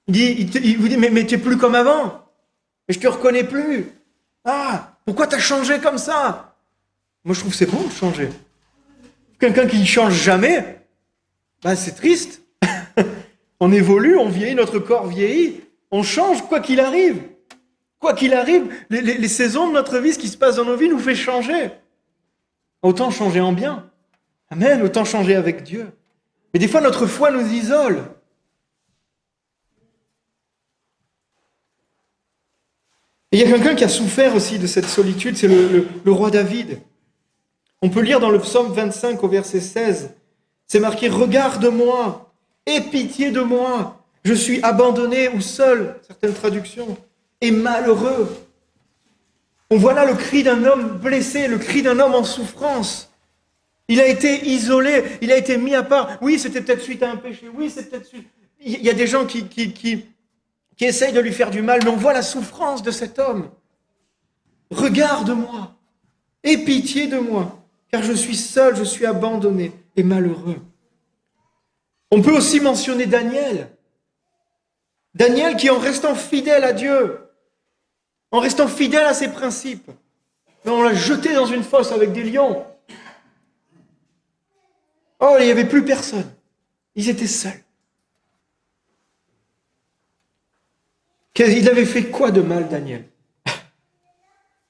Il vous dit, mais tu n'es plus comme avant. Et je ne te reconnais plus. Ah, pourquoi tu as changé comme ça? Moi, je trouve que c'est bon de changer. Quelqu'un qui ne change jamais, ben, c'est triste. On évolue, on vieillit, notre corps vieillit. On change quoi qu'il arrive. Quoi qu'il arrive, les saisons de notre vie, ce qui se passe dans nos vies nous fait changer. Autant changer en bien. Amen, autant changer avec Dieu. Mais des fois, notre foi nous isole. Et il y a quelqu'un qui a souffert aussi de cette solitude, c'est le roi David. On peut lire dans le psaume 25 au verset 16, c'est marqué « Regarde-moi, aie pitié de moi, je suis abandonné ou seul », certaines traductions, et malheureux. On voit là le cri d'un homme blessé, le cri d'un homme en souffrance. Il a été isolé, il a été mis à part. Oui, c'était peut-être suite à un péché, oui, c'est peut-être suite... Il y a des gens qui essayent de lui faire du mal, mais on voit la souffrance de cet homme. Regarde-moi, aie pitié de moi, car je suis seul, je suis abandonné et malheureux. On peut aussi mentionner Daniel. Daniel qui, en restant fidèle à Dieu, en restant fidèle à ses principes, on l'a jeté dans une fosse avec des lions. Oh, il n'y avait plus personne. Ils étaient seuls. Il avait fait quoi de mal, Daniel?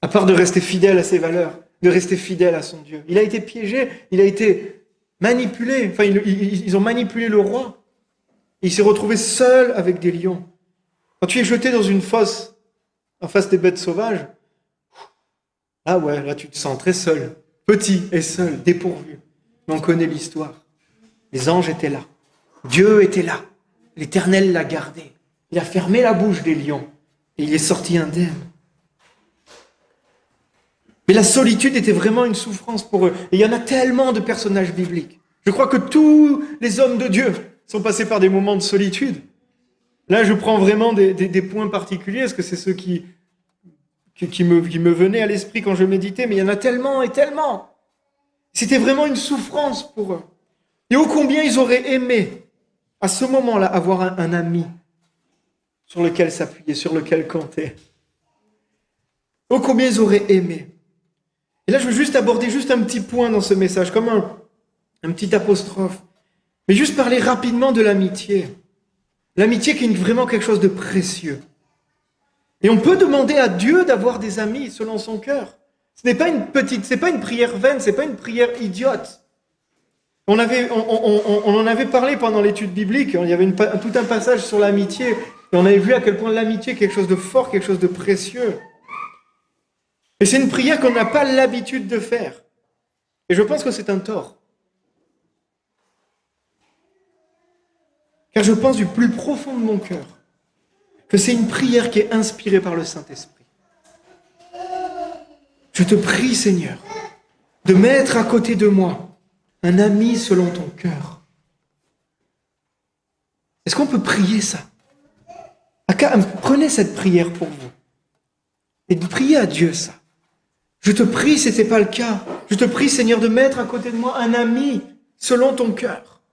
À part de rester fidèle à ses valeurs, de rester fidèle à son Dieu. Il a été piégé, il a été manipulé. Enfin, ils ont manipulé le roi. Il s'est retrouvé seul avec des lions. Quand tu es jeté dans une fosse, en face des bêtes sauvages, ah ouais, là tu te sens très seul, petit et seul, dépourvu. Mais on connaît l'histoire. Les anges étaient là. Dieu était là. L'Éternel l'a gardé. Il a fermé la bouche des lions et il est sorti indemne. Mais la solitude était vraiment une souffrance pour eux. Et il y en a tellement de personnages bibliques. Je crois que tous les hommes de Dieu sont passés par des moments de solitude. Là, je prends vraiment des points particuliers, parce que c'est ceux qui me venaient à l'esprit quand je méditais, mais il y en a tellement et tellement. C'était vraiment une souffrance pour eux. Et ô combien ils auraient aimé, à ce moment-là, avoir un ami sur lequel s'appuyer, sur lequel compter. Ô combien ils auraient aimé. Et là, je veux juste aborder juste un petit point dans ce message, comme un petit apostrophe. Mais juste parler rapidement de l'amitié. L'amitié qui est vraiment quelque chose de précieux. Et on peut demander à Dieu d'avoir des amis selon son cœur. Ce n'est pas c'est pas une prière vaine, c'est pas une prière idiote. On en avait parlé pendant l'étude biblique, il y avait tout un passage sur l'amitié, et on avait vu à quel point l'amitié est quelque chose de fort, quelque chose de précieux. Et c'est une prière qu'on n'a pas l'habitude de faire. Et je pense que c'est un tort. Car je pense du plus profond de mon cœur que c'est une prière qui est inspirée par le Saint-Esprit. Je te prie, Seigneur, de mettre à côté de moi un ami selon ton cœur. Est-ce qu'on peut prier ça? Prenez cette prière pour vous. Et de prier à Dieu ça. Je te prie, si ce n'est pas le cas, je te prie, Seigneur, de mettre à côté de moi un ami selon ton cœur.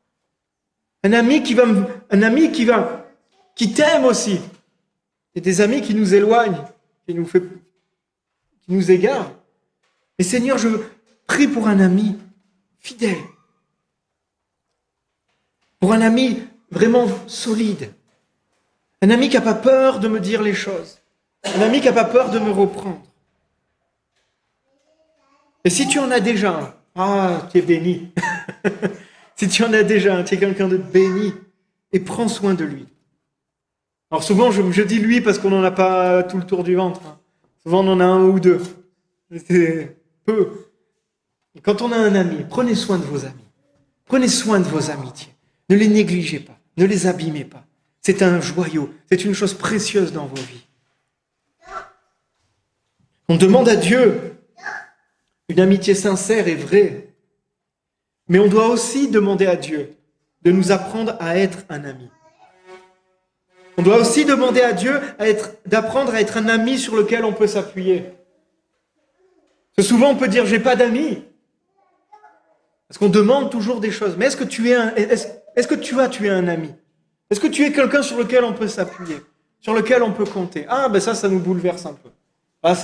Un ami qui t'aime aussi. Il y a des amis qui nous éloignent, qui nous égarent. Mais Seigneur, je prie pour un ami fidèle. Pour un ami vraiment solide. Un ami qui n'a pas peur de me dire les choses. Un ami qui n'a pas peur de me reprendre. Et si tu en as déjà un, tu es béni. Si tu en as déjà un, tu es quelqu'un de béni. Et prends soin de lui. Alors souvent, je dis lui parce qu'on n'en a pas tout le tour du ventre. Souvent, on en a un ou deux. C'est peu. Et quand on a un ami, prenez soin de vos amis. Prenez soin de vos amitiés. Ne les négligez pas. Ne les abîmez pas. C'est un joyau. C'est une chose précieuse dans vos vies. On demande à Dieu une amitié sincère et vraie. Mais on doit aussi demander à Dieu de nous apprendre à être un ami. On doit aussi demander à Dieu d'apprendre à être un ami sur lequel on peut s'appuyer. Parce que souvent on peut dire « j'ai pas d'amis ». Parce qu'on demande toujours des choses. Mais est-ce que tu es un ami? Est-ce que tu es quelqu'un sur lequel on peut s'appuyer? Sur lequel on peut compter? Ah, ben ça nous bouleverse un peu. Ah,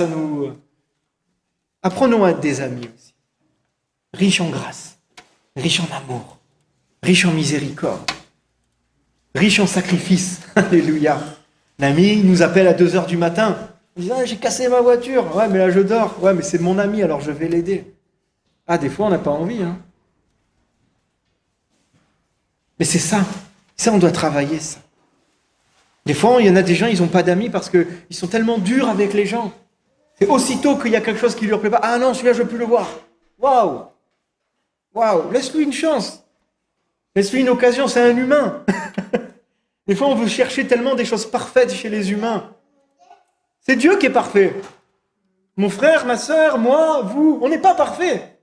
Apprenons à être des amis aussi. Riches en grâce, riches en amour, riches en miséricorde, riches en sacrifice. Alléluia. L'ami nous appelle à 2h du matin. Il dit « j'ai cassé ma voiture. Ouais, mais là je dors. Ouais, mais c'est mon ami, alors je vais l'aider. » Ah, des fois on n'a pas envie. Mais c'est ça. Ça, on doit travailler ça. Des fois, il y en a des gens, ils n'ont pas d'amis parce qu'ils sont tellement durs avec les gens. C'est aussitôt qu'il y a quelque chose qui ne leur plaît pas. Ah non, celui-là, je ne veux plus le voir. Waouh! Waouh! Laisse-lui une chance. Laisse-lui une occasion, c'est un humain. Des fois, on veut chercher tellement des choses parfaites chez les humains. C'est Dieu qui est parfait. Mon frère, ma sœur, moi, vous, on n'est pas parfait.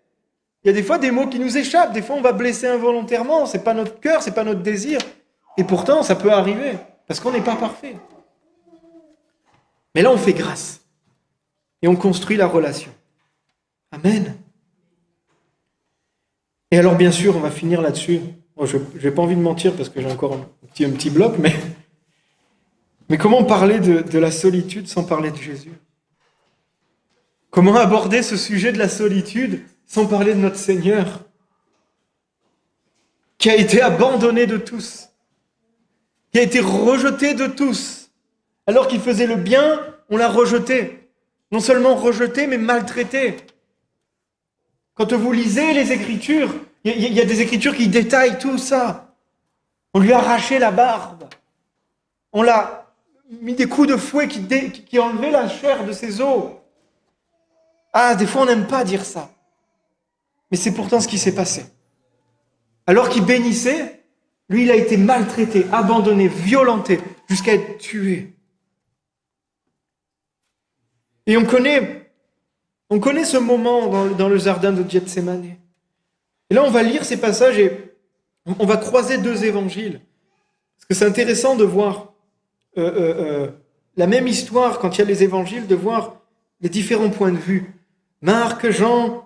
Il y a des fois des mots qui nous échappent. Des fois, on va blesser involontairement. Ce n'est pas notre cœur, ce n'est pas notre désir. Et pourtant, ça peut arriver. Parce qu'on n'est pas parfait. Mais là, on fait grâce. Et on construit la relation. Amen. Et alors, bien sûr, on va finir là-dessus. Bon, je n'ai pas envie de mentir parce que j'ai encore un petit bloc, mais comment parler de la solitude sans parler de Jésus? Comment aborder ce sujet de la solitude sans parler de notre Seigneur, qui a été abandonné de tous, qui a été rejeté de tous. Alors qu'il faisait le bien, on l'a rejeté. Non seulement rejeté, mais maltraité. Quand vous lisez les Écritures, il y a des Écritures qui détaillent tout ça. On lui a arraché la barbe. On l'a mis des coups de fouet qui enlevaient la chair de ses os. Ah, des fois on n'aime pas dire ça. Mais c'est pourtant ce qui s'est passé. Alors qu'il bénissait, lui, il a été maltraité, abandonné, violenté, jusqu'à être tué. Et on connaît ce moment dans le jardin de Gethsémani. Et là, on va lire ces passages et on va croiser deux évangiles. Parce que c'est intéressant de voir la même histoire quand il y a les évangiles, de voir les différents points de vue. Marc, Jean,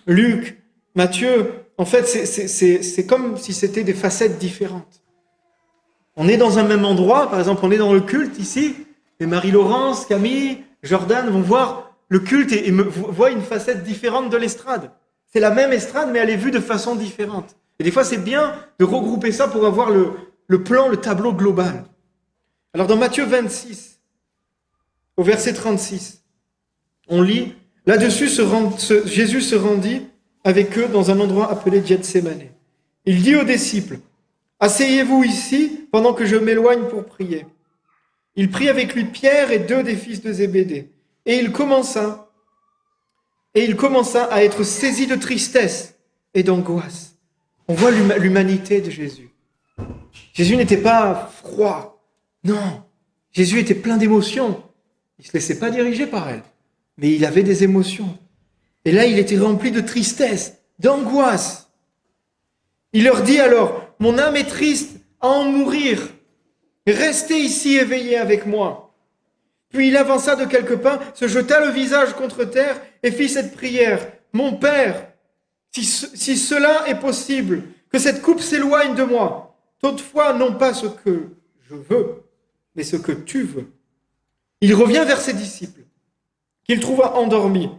Luc, Matthieu, en fait, c'est comme si c'était des facettes différentes. On est dans un même endroit, par exemple, on est dans le culte ici, et Marie-Laurence, Camille, Jordan vont voir le culte et voient une facette différente de l'estrade. C'est la même estrade, mais elle est vue de façon différente. Et des fois, c'est bien de regrouper ça pour avoir le plan, le tableau global. Alors, dans Matthieu 26, au verset 36. On lit, là-dessus Jésus se rendit avec eux dans un endroit appelé Gethsémane. Il dit aux disciples, « Asseyez-vous ici pendant que je m'éloigne pour prier. » Il prit avec lui Pierre et 2 des fils de Zébédée. Et il commença à être saisi de tristesse et d'angoisse. On voit l'humanité de Jésus. Jésus n'était pas froid. Non, Jésus était plein d'émotions. Il ne se laissait pas diriger par elle, mais il avait des émotions. Et là, il était rempli de tristesse, d'angoisse. Il leur dit alors, « Mon âme est triste à en mourir. Restez ici éveillés avec moi. » Puis il avança de quelques pas, se jeta le visage contre terre et fit cette prière. « Mon Père, si cela est possible, que cette coupe s'éloigne de moi. Toutefois, non pas ce que je veux, mais ce que tu veux. » Il revient vers ses disciples, qu'il trouva endormis,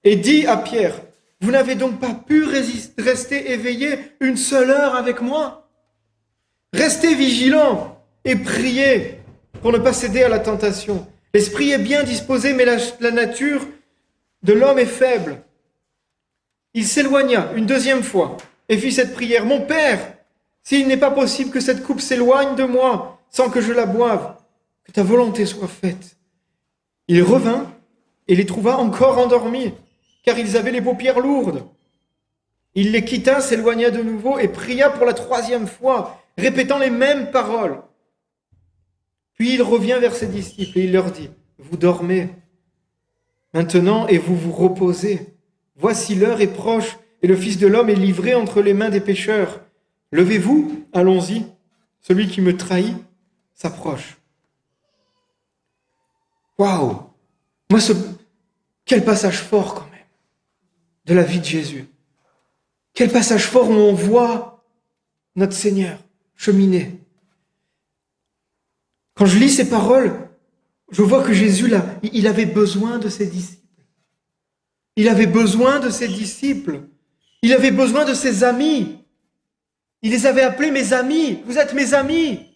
et dit à Pierre, « Vous n'avez donc pas pu rester éveillés une seule heure avec moi? Restez vigilants et priez pour ne pas céder à la tentation. L'esprit est bien disposé, mais la nature de l'homme est faible. » Il s'éloigna une deuxième fois et fit cette prière. « Mon Père, s'il n'est pas possible que cette coupe s'éloigne de moi sans que je la boive, que ta volonté soit faite. » Il revint et les trouva encore endormis, car ils avaient les paupières lourdes. Il les quitta, s'éloigna de nouveau et pria pour la 3e fois, répétant les mêmes paroles. Puis il revient vers ses disciples et il leur dit, « Vous dormez maintenant et vous vous reposez. Voici l'heure est proche et le Fils de l'homme est livré entre les mains des pécheurs. Levez-vous, allons-y. Celui qui me trahit s'approche. » Waouh! Moi, quel passage fort quand même de la vie de Jésus. Quel passage fort où on voit notre Seigneur cheminer. Quand je lis ces paroles, je vois que Jésus, là, il avait besoin de ses disciples. Il avait besoin de ses disciples. Il avait besoin de ses amis. Il les avait appelés mes amis. Vous êtes mes amis.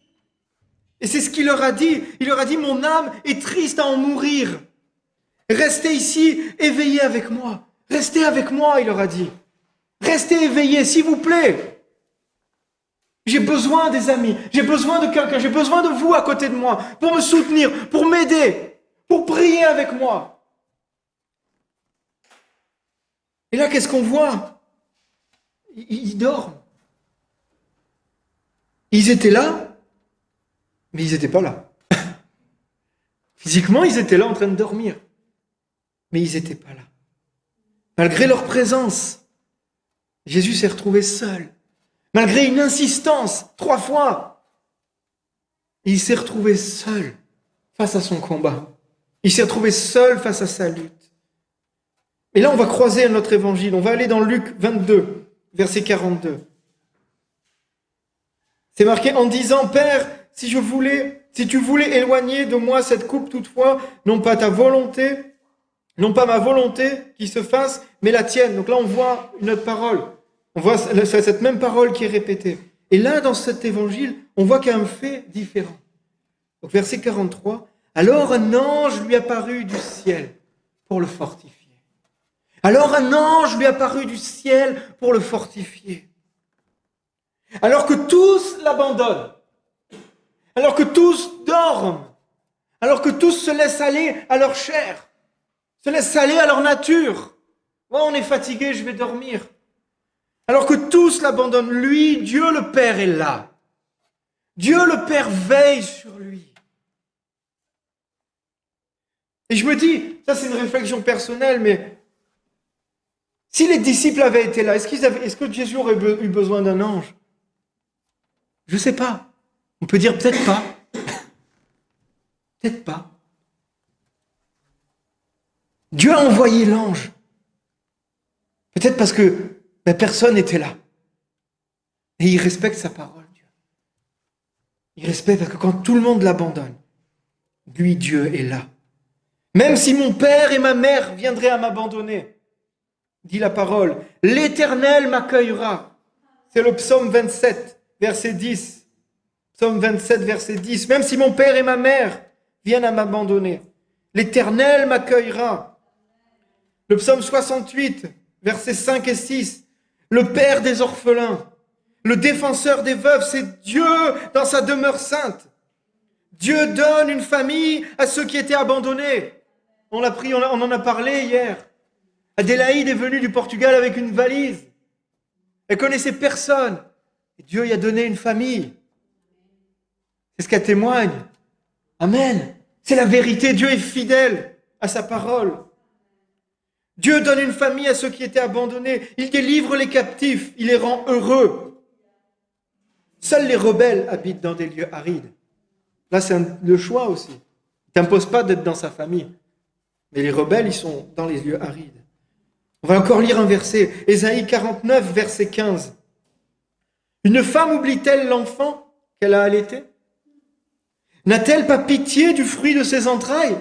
Et c'est ce qu'il leur a dit. Il leur a dit, mon âme est triste à en mourir. Restez ici, éveillés avec moi. Restez avec moi, il leur a dit. Restez éveillés, s'il vous plaît. J'ai besoin des amis. J'ai besoin de quelqu'un. J'ai besoin de vous à côté de moi pour me soutenir, pour m'aider, pour prier avec moi. Et là, qu'est-ce qu'on voit? Ils dorment. Ils étaient là, mais ils n'étaient pas là. Physiquement, ils étaient là en train de dormir, mais ils n'étaient pas là. Malgré leur présence, Jésus s'est retrouvé seul. Malgré une insistance, 3 fois, il s'est retrouvé seul face à son combat. Il s'est retrouvé seul face à sa lutte. Et là, on va croiser un autre évangile. On va aller dans Luc 22, verset 42. C'est marqué en disant, « Père, si tu voulais éloigner de moi cette coupe toutefois, non pas ta volonté, non pas ma volonté qui se fasse, mais la tienne. » Donc là, on voit une autre parole. On voit cette même parole qui est répétée. Et là, dans cet évangile, on voit qu'il y a un fait différent. Donc, verset 43. « Alors un ange lui apparut du ciel pour le fortifier. » Alors un ange lui apparut du ciel pour le fortifier. Alors que tous l'abandonnent, alors que tous dorment, alors que tous se laissent aller à leur chair, se laissent aller à leur nature. Oh, on est fatigué, je vais dormir. Alors que tous l'abandonnent, lui, Dieu le Père est là. Dieu le Père veille sur lui. Et je me dis, ça c'est une réflexion personnelle, mais si les disciples avaient été là, est-ce que Jésus aurait eu besoin d'un ange? Je ne sais pas. On peut dire peut-être pas. Peut-être pas. Dieu a envoyé l'ange. Peut-être parce que personne n'était là. Et il respecte sa parole, Dieu. Il respecte parce que quand tout le monde l'abandonne, lui, Dieu est là. Même si mon père et ma mère viendraient à m'abandonner, dit la parole, l'Éternel m'accueillera. C'est le psaume 27, verset 10. Psaume 27, verset 10. Même si mon père et ma mère viennent à m'abandonner. L'Éternel m'accueillera. Le psaume 68, versets 5 et 6. Le Père des orphelins, le défenseur des veuves, c'est Dieu dans sa demeure sainte. Dieu donne une famille à ceux qui étaient abandonnés. On l'a pris, on en a parlé hier. Adélaïde est venue du Portugal avec une valise. Elle connaissait personne. Et Dieu y a donné une famille. C'est ce qu'elle témoigne. Amen. C'est la vérité. Dieu est fidèle à sa parole. Dieu donne une famille à ceux qui étaient abandonnés. Il délivre les captifs. Il les rend heureux. Seuls les rebelles habitent dans des lieux arides. Là, c'est le choix aussi. Il ne t'impose pas d'être dans sa famille. Mais les rebelles, ils sont dans les lieux arides. On va encore lire un verset. Ésaïe 49, verset 15. Une femme oublie-t-elle l'enfant qu'elle a allaité? N'a-t-elle pas pitié du fruit de ses entrailles?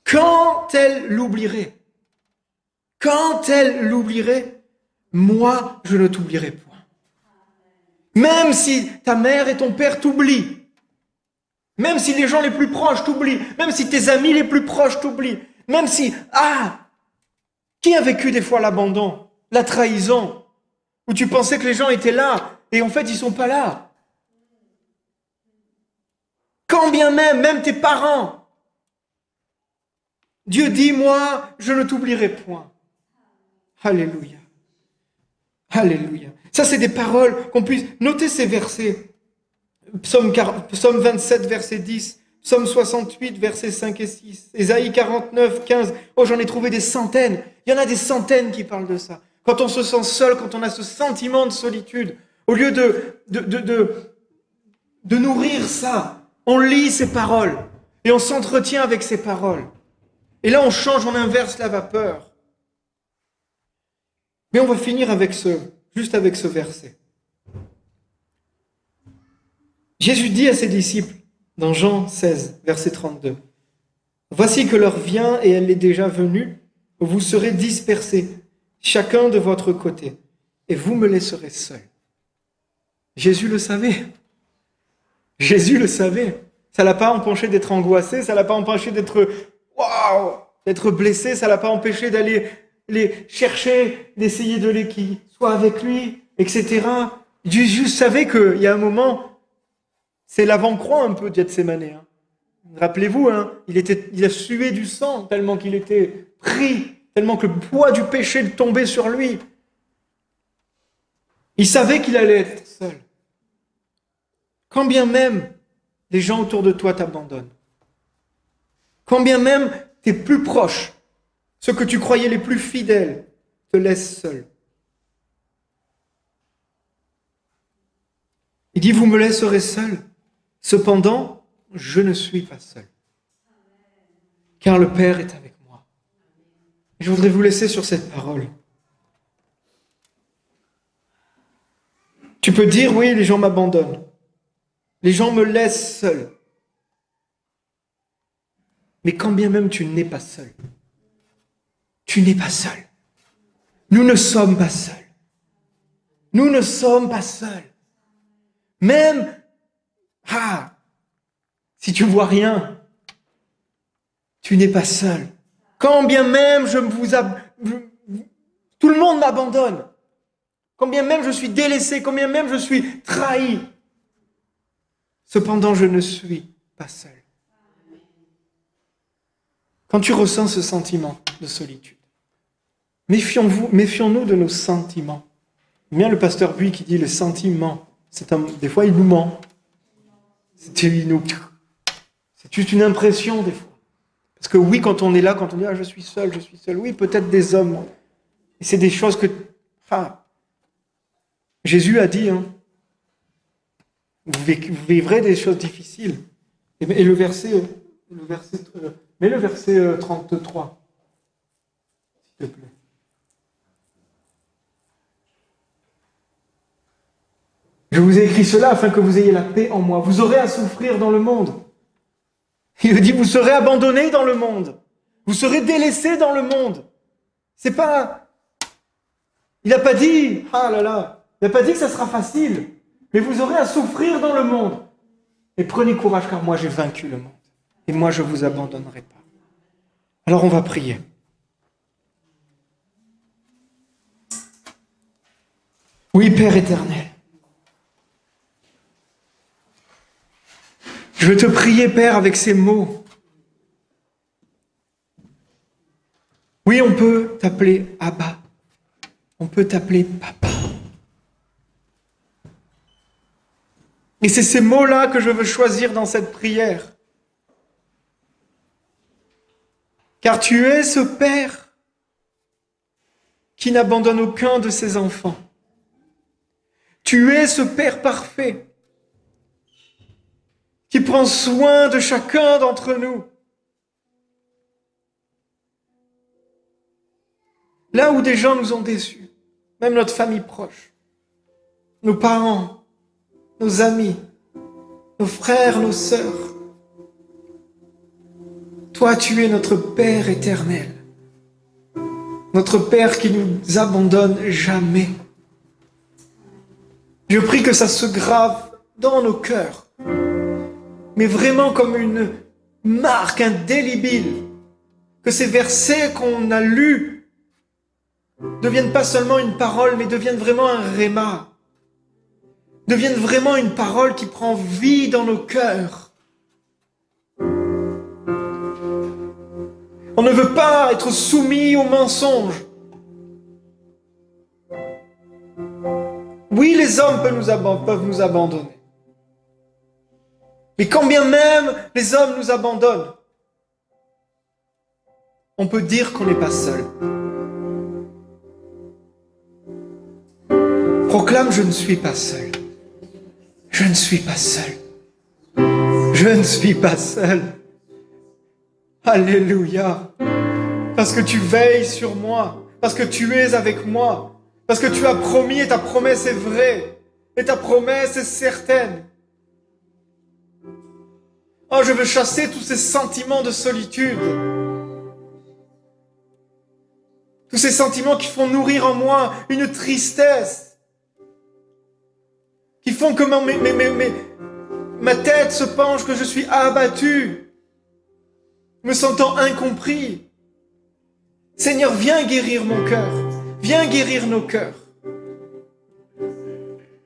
Quand elle l'oublierait? Quand elle l'oublierait, moi, je ne t'oublierai point. Même si ta mère et ton père t'oublient, même si les gens les plus proches t'oublient, même si tes amis les plus proches t'oublient, même si, qui a vécu des fois l'abandon, la trahison, où tu pensais que les gens étaient là, et en fait, ils sont pas là. Quand bien même tes parents, Dieu dit, moi, je ne t'oublierai point. Alléluia. Alléluia. Ça, c'est des paroles qu'on puisse noter ces versets. Psaume 27, verset 10. Psaume 68, versets 5 et 6. Ésaïe 49, 15. Oh, j'en ai trouvé des centaines. Il y en a des centaines qui parlent de ça. Quand on se sent seul, quand on a ce sentiment de solitude, au lieu de nourrir ça, on lit ces paroles et on s'entretient avec ces paroles. Et là, on change, on inverse la vapeur. Mais on va finir juste avec ce verset. Jésus dit à ses disciples, dans Jean 16, verset 32, « Voici que l'heure vient, et elle est déjà venue, où vous serez dispersés, chacun de votre côté, et vous me laisserez seul. » Jésus le savait. Jésus le savait. Ça ne l'a pas empêché d'être angoissé, ça ne l'a pas empêché d'être blessé, ça ne l'a pas empêché d'aller les chercher, d'essayer de les qui soient avec lui, etc. Jésus savait qu'il y a un moment, c'est l'avant-croix un peu de Gethsémane. Hein. Rappelez-vous, il a sué du sang tellement qu'il était pris, tellement que le poids du péché tombait sur lui. Il savait qu'il allait être seul. Quand bien même les gens autour de toi t'abandonnent, quand bien même tes plus proches, ceux que tu croyais les plus fidèles, te laissent seul. Il dit, vous me laisserez seul. Cependant, je ne suis pas seul. Car le Père est avec moi. Et je voudrais vous laisser sur cette parole. Tu peux dire, oui, les gens m'abandonnent. Les gens me laissent seul. Mais quand bien même tu n'es pas seul. Tu n'es pas seul. Nous ne sommes pas seuls. Nous ne sommes pas seuls. Même, si tu vois rien, tu n'es pas seul. Quand bien même tout le monde m'abandonne, quand bien même je suis délaissé, quand bien même je suis trahi, cependant je ne suis pas seul. Quand tu ressens ce sentiment de solitude, méfions-nous de nos sentiments. Il y a le pasteur Buis qui dit le sentiment, des fois il nous ment. C'est juste une impression des fois. Parce que oui, quand on est là, quand on dit je suis seul, oui, peut-être des hommes. Et c'est des choses que Jésus a dit, vous vivrez des choses difficiles. Et le verset 33, s'il te plaît. Je vous ai écrit cela afin que vous ayez la paix en moi. Vous aurez à souffrir dans le monde. Il dit, vous serez abandonnés dans le monde. Vous serez délaissés dans le monde. C'est pas... Il n'a pas dit, il n'a pas dit que ça sera facile. Mais vous aurez à souffrir dans le monde. Et prenez courage car moi j'ai vaincu le monde. et moi je ne vous abandonnerai pas. Alors on va prier. Oui, Père éternel, je veux te prier, Père, avec ces mots. Oui, on peut t'appeler Abba, on peut t'appeler Papa. Et c'est ces mots-là que je veux choisir dans cette prière. Car tu es ce Père qui n'abandonne aucun de ses enfants. Tu es ce Père parfait qui prend soin de chacun d'entre nous. Là où des gens nous ont déçus, même notre famille proche, nos parents, nos amis, nos frères, nos sœurs, toi, tu es notre Père éternel, notre Père qui ne nous abandonne jamais. Je prie que ça se grave dans nos cœurs, mais vraiment comme une marque indélébile, que ces versets qu'on a lus deviennent pas seulement une parole, mais deviennent vraiment un réma, deviennent vraiment une parole qui prend vie dans nos cœurs. On ne veut pas être soumis aux mensonges. Oui, les hommes peuvent nous abandonner. Mais quand bien même les hommes nous abandonnent, on peut dire qu'on n'est pas seul. Proclame, je ne suis pas seul. Je ne suis pas seul. Je ne suis pas seul. Alléluia. Parce que tu veilles sur moi. Parce que tu es avec moi. Parce que tu as promis et ta promesse est vraie. Et ta promesse est certaine. Oh, je veux chasser tous ces sentiments de solitude. Tous ces sentiments qui font nourrir en moi une tristesse. Qui font que ma tête se penche, que je suis abattu. Me sentant incompris. Seigneur, viens guérir mon cœur. Viens guérir nos cœurs.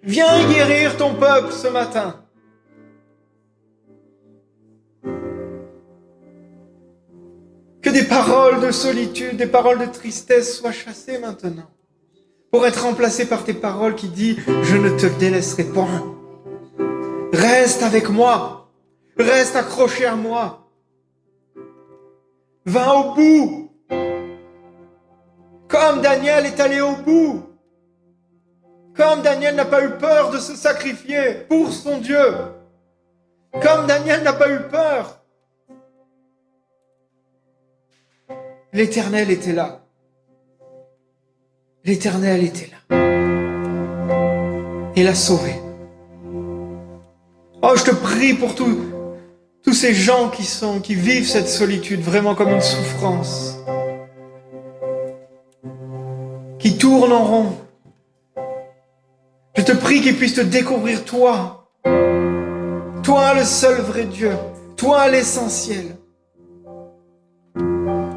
Viens guérir ton peuple ce matin. Que des paroles de solitude, des paroles de tristesse soient chassées maintenant, pour être remplacées par tes paroles qui disent « Je ne te délaisserai point. Reste avec moi. Reste accroché à moi. Va au bout. Comme Daniel est allé au bout. Comme Daniel n'a pas eu peur de se sacrifier pour son Dieu. Comme Daniel n'a pas eu peur. L'Éternel était là. L'Éternel était là. Il l'a sauvé. Oh, je te prie pour tous ces gens qui vivent cette solitude vraiment comme une souffrance. Qui tournent en rond. Je te prie qu'ils puissent te découvrir toi. Toi le seul vrai Dieu. Toi l'essentiel.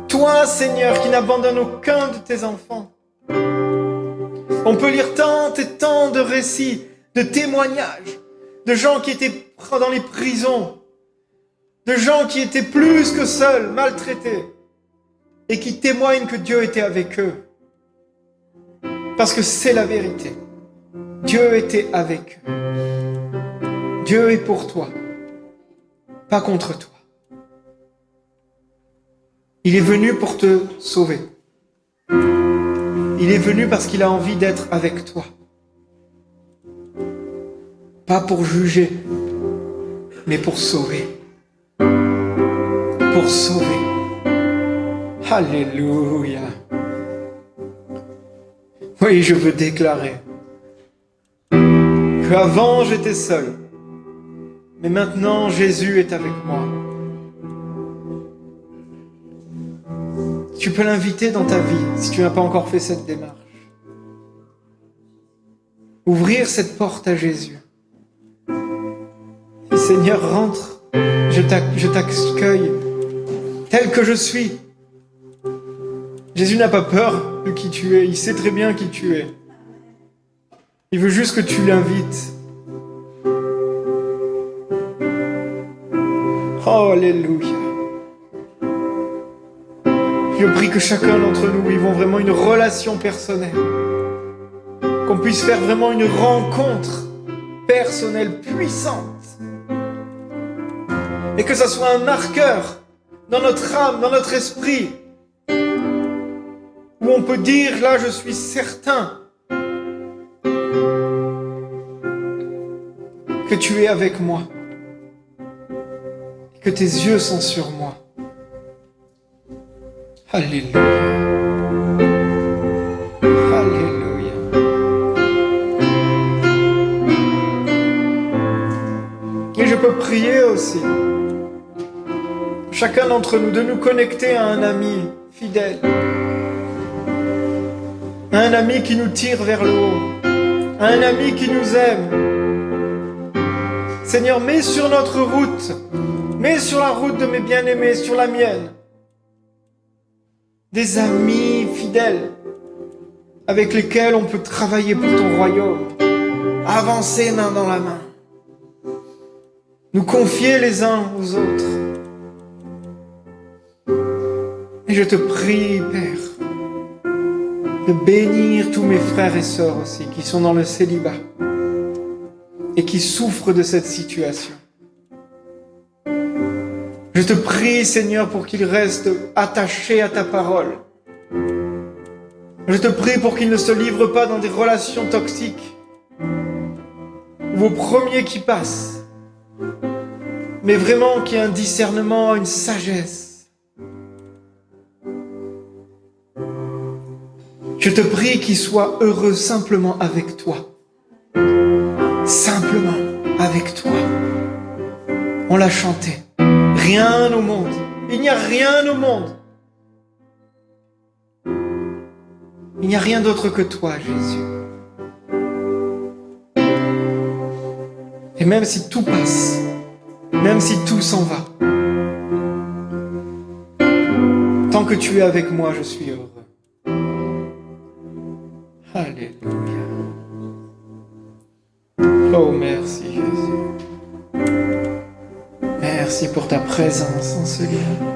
Toi, Seigneur, qui n'abandonne aucun de tes enfants. On peut lire tant et tant de récits, de témoignages, de gens qui étaient dans les prisons, de gens qui étaient plus que seuls, maltraités, et qui témoignent que Dieu était avec eux. Parce que c'est la vérité. Dieu était avec eux. Dieu est pour toi, pas contre toi. Il est venu pour te sauver. Il est venu parce qu'il a envie d'être avec toi. Pas pour juger, mais pour sauver. Pour sauver. Alléluia. Oui, je veux déclarer qu'avant j'étais seul, mais maintenant Jésus est avec moi. Tu peux l'inviter dans ta vie si tu n'as pas encore fait cette démarche. Ouvrir cette porte à Jésus. Et Seigneur, rentre je t'accueille tel que je suis. Jésus n'a pas peur de qui tu es, il sait très bien qui tu es. Il veut juste que tu l'invites. Oh, alléluia. Je prie que chacun d'entre nous vivons vraiment une relation personnelle. Qu'on puisse faire vraiment une rencontre personnelle puissante. Et que ça soit un marqueur dans notre âme, dans notre esprit. Où on peut dire, là je suis certain que tu es avec moi. Que tes yeux sont sur moi. Alléluia. Alléluia. Et je peux prier aussi, chacun d'entre nous, de nous connecter à un ami fidèle. À un ami qui nous tire vers le haut. À un ami qui nous aime. Seigneur, mets sur notre route, mets sur la route de mes bien-aimés, sur la mienne, des amis fidèles avec lesquels on peut travailler pour ton royaume, avancer main dans la main, nous confier les uns aux autres. Et je te prie, Père, de bénir tous mes frères et sœurs aussi qui sont dans le célibat et qui souffrent de cette situation. Je te prie, Seigneur, pour qu'ils restent attachés à ta parole. Je te prie pour qu'ils ne se livrent pas dans des relations toxiques, ou au premier qui passe, mais vraiment qu'il y ait un discernement, une sagesse. Je te prie qu'ils soient heureux simplement avec toi. Simplement avec toi. On l'a chanté. Rien au monde. Il n'y a rien au monde. Il n'y a rien d'autre que toi, Jésus. Et même si tout passe, même si tout s'en va, tant que tu es avec moi, je suis heureux. Alléluia. Oh, merci, Jésus. Merci pour ta présence en ce lieu.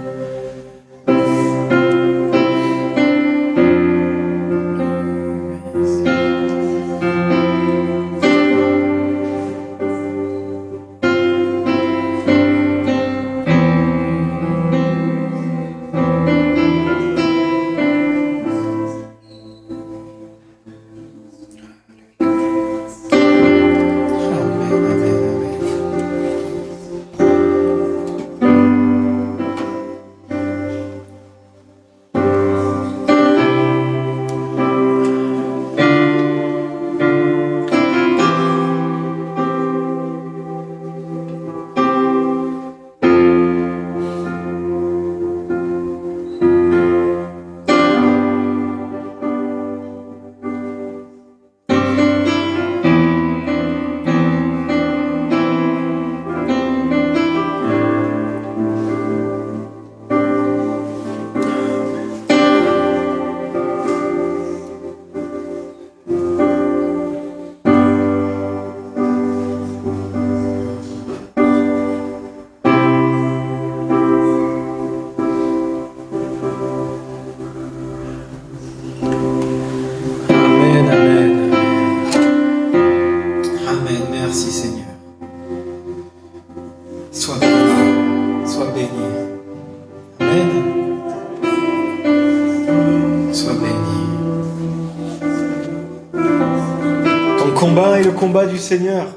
combat est le combat du Seigneur.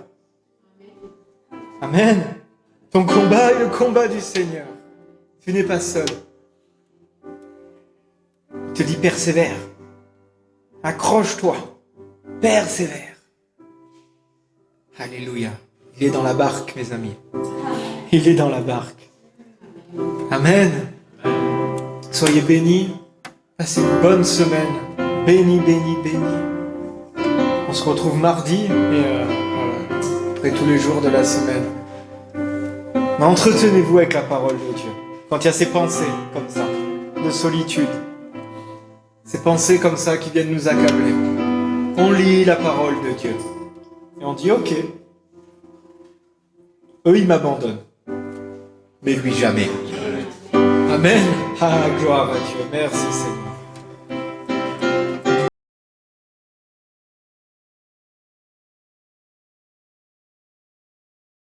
Amen. Ton combat est le combat du Seigneur. Tu n'es pas seul. Il te dit persévère. Accroche-toi. Persévère. Alléluia. Il est dans la barque, mes amis. Il est dans la barque. Amen. Soyez bénis. Passez une bonne semaine. Bénis, bénis, bénis. On se retrouve mardi et voilà, après tous les jours de la semaine. Mais entretenez-vous avec la parole de Dieu. Quand il y a ces pensées comme ça, de solitude, ces pensées comme ça qui viennent nous accabler, on lit la parole de Dieu. Et on dit, ok, eux ils m'abandonnent, mais lui jamais. Amen. Ah, gloire à Dieu. Merci Seigneur.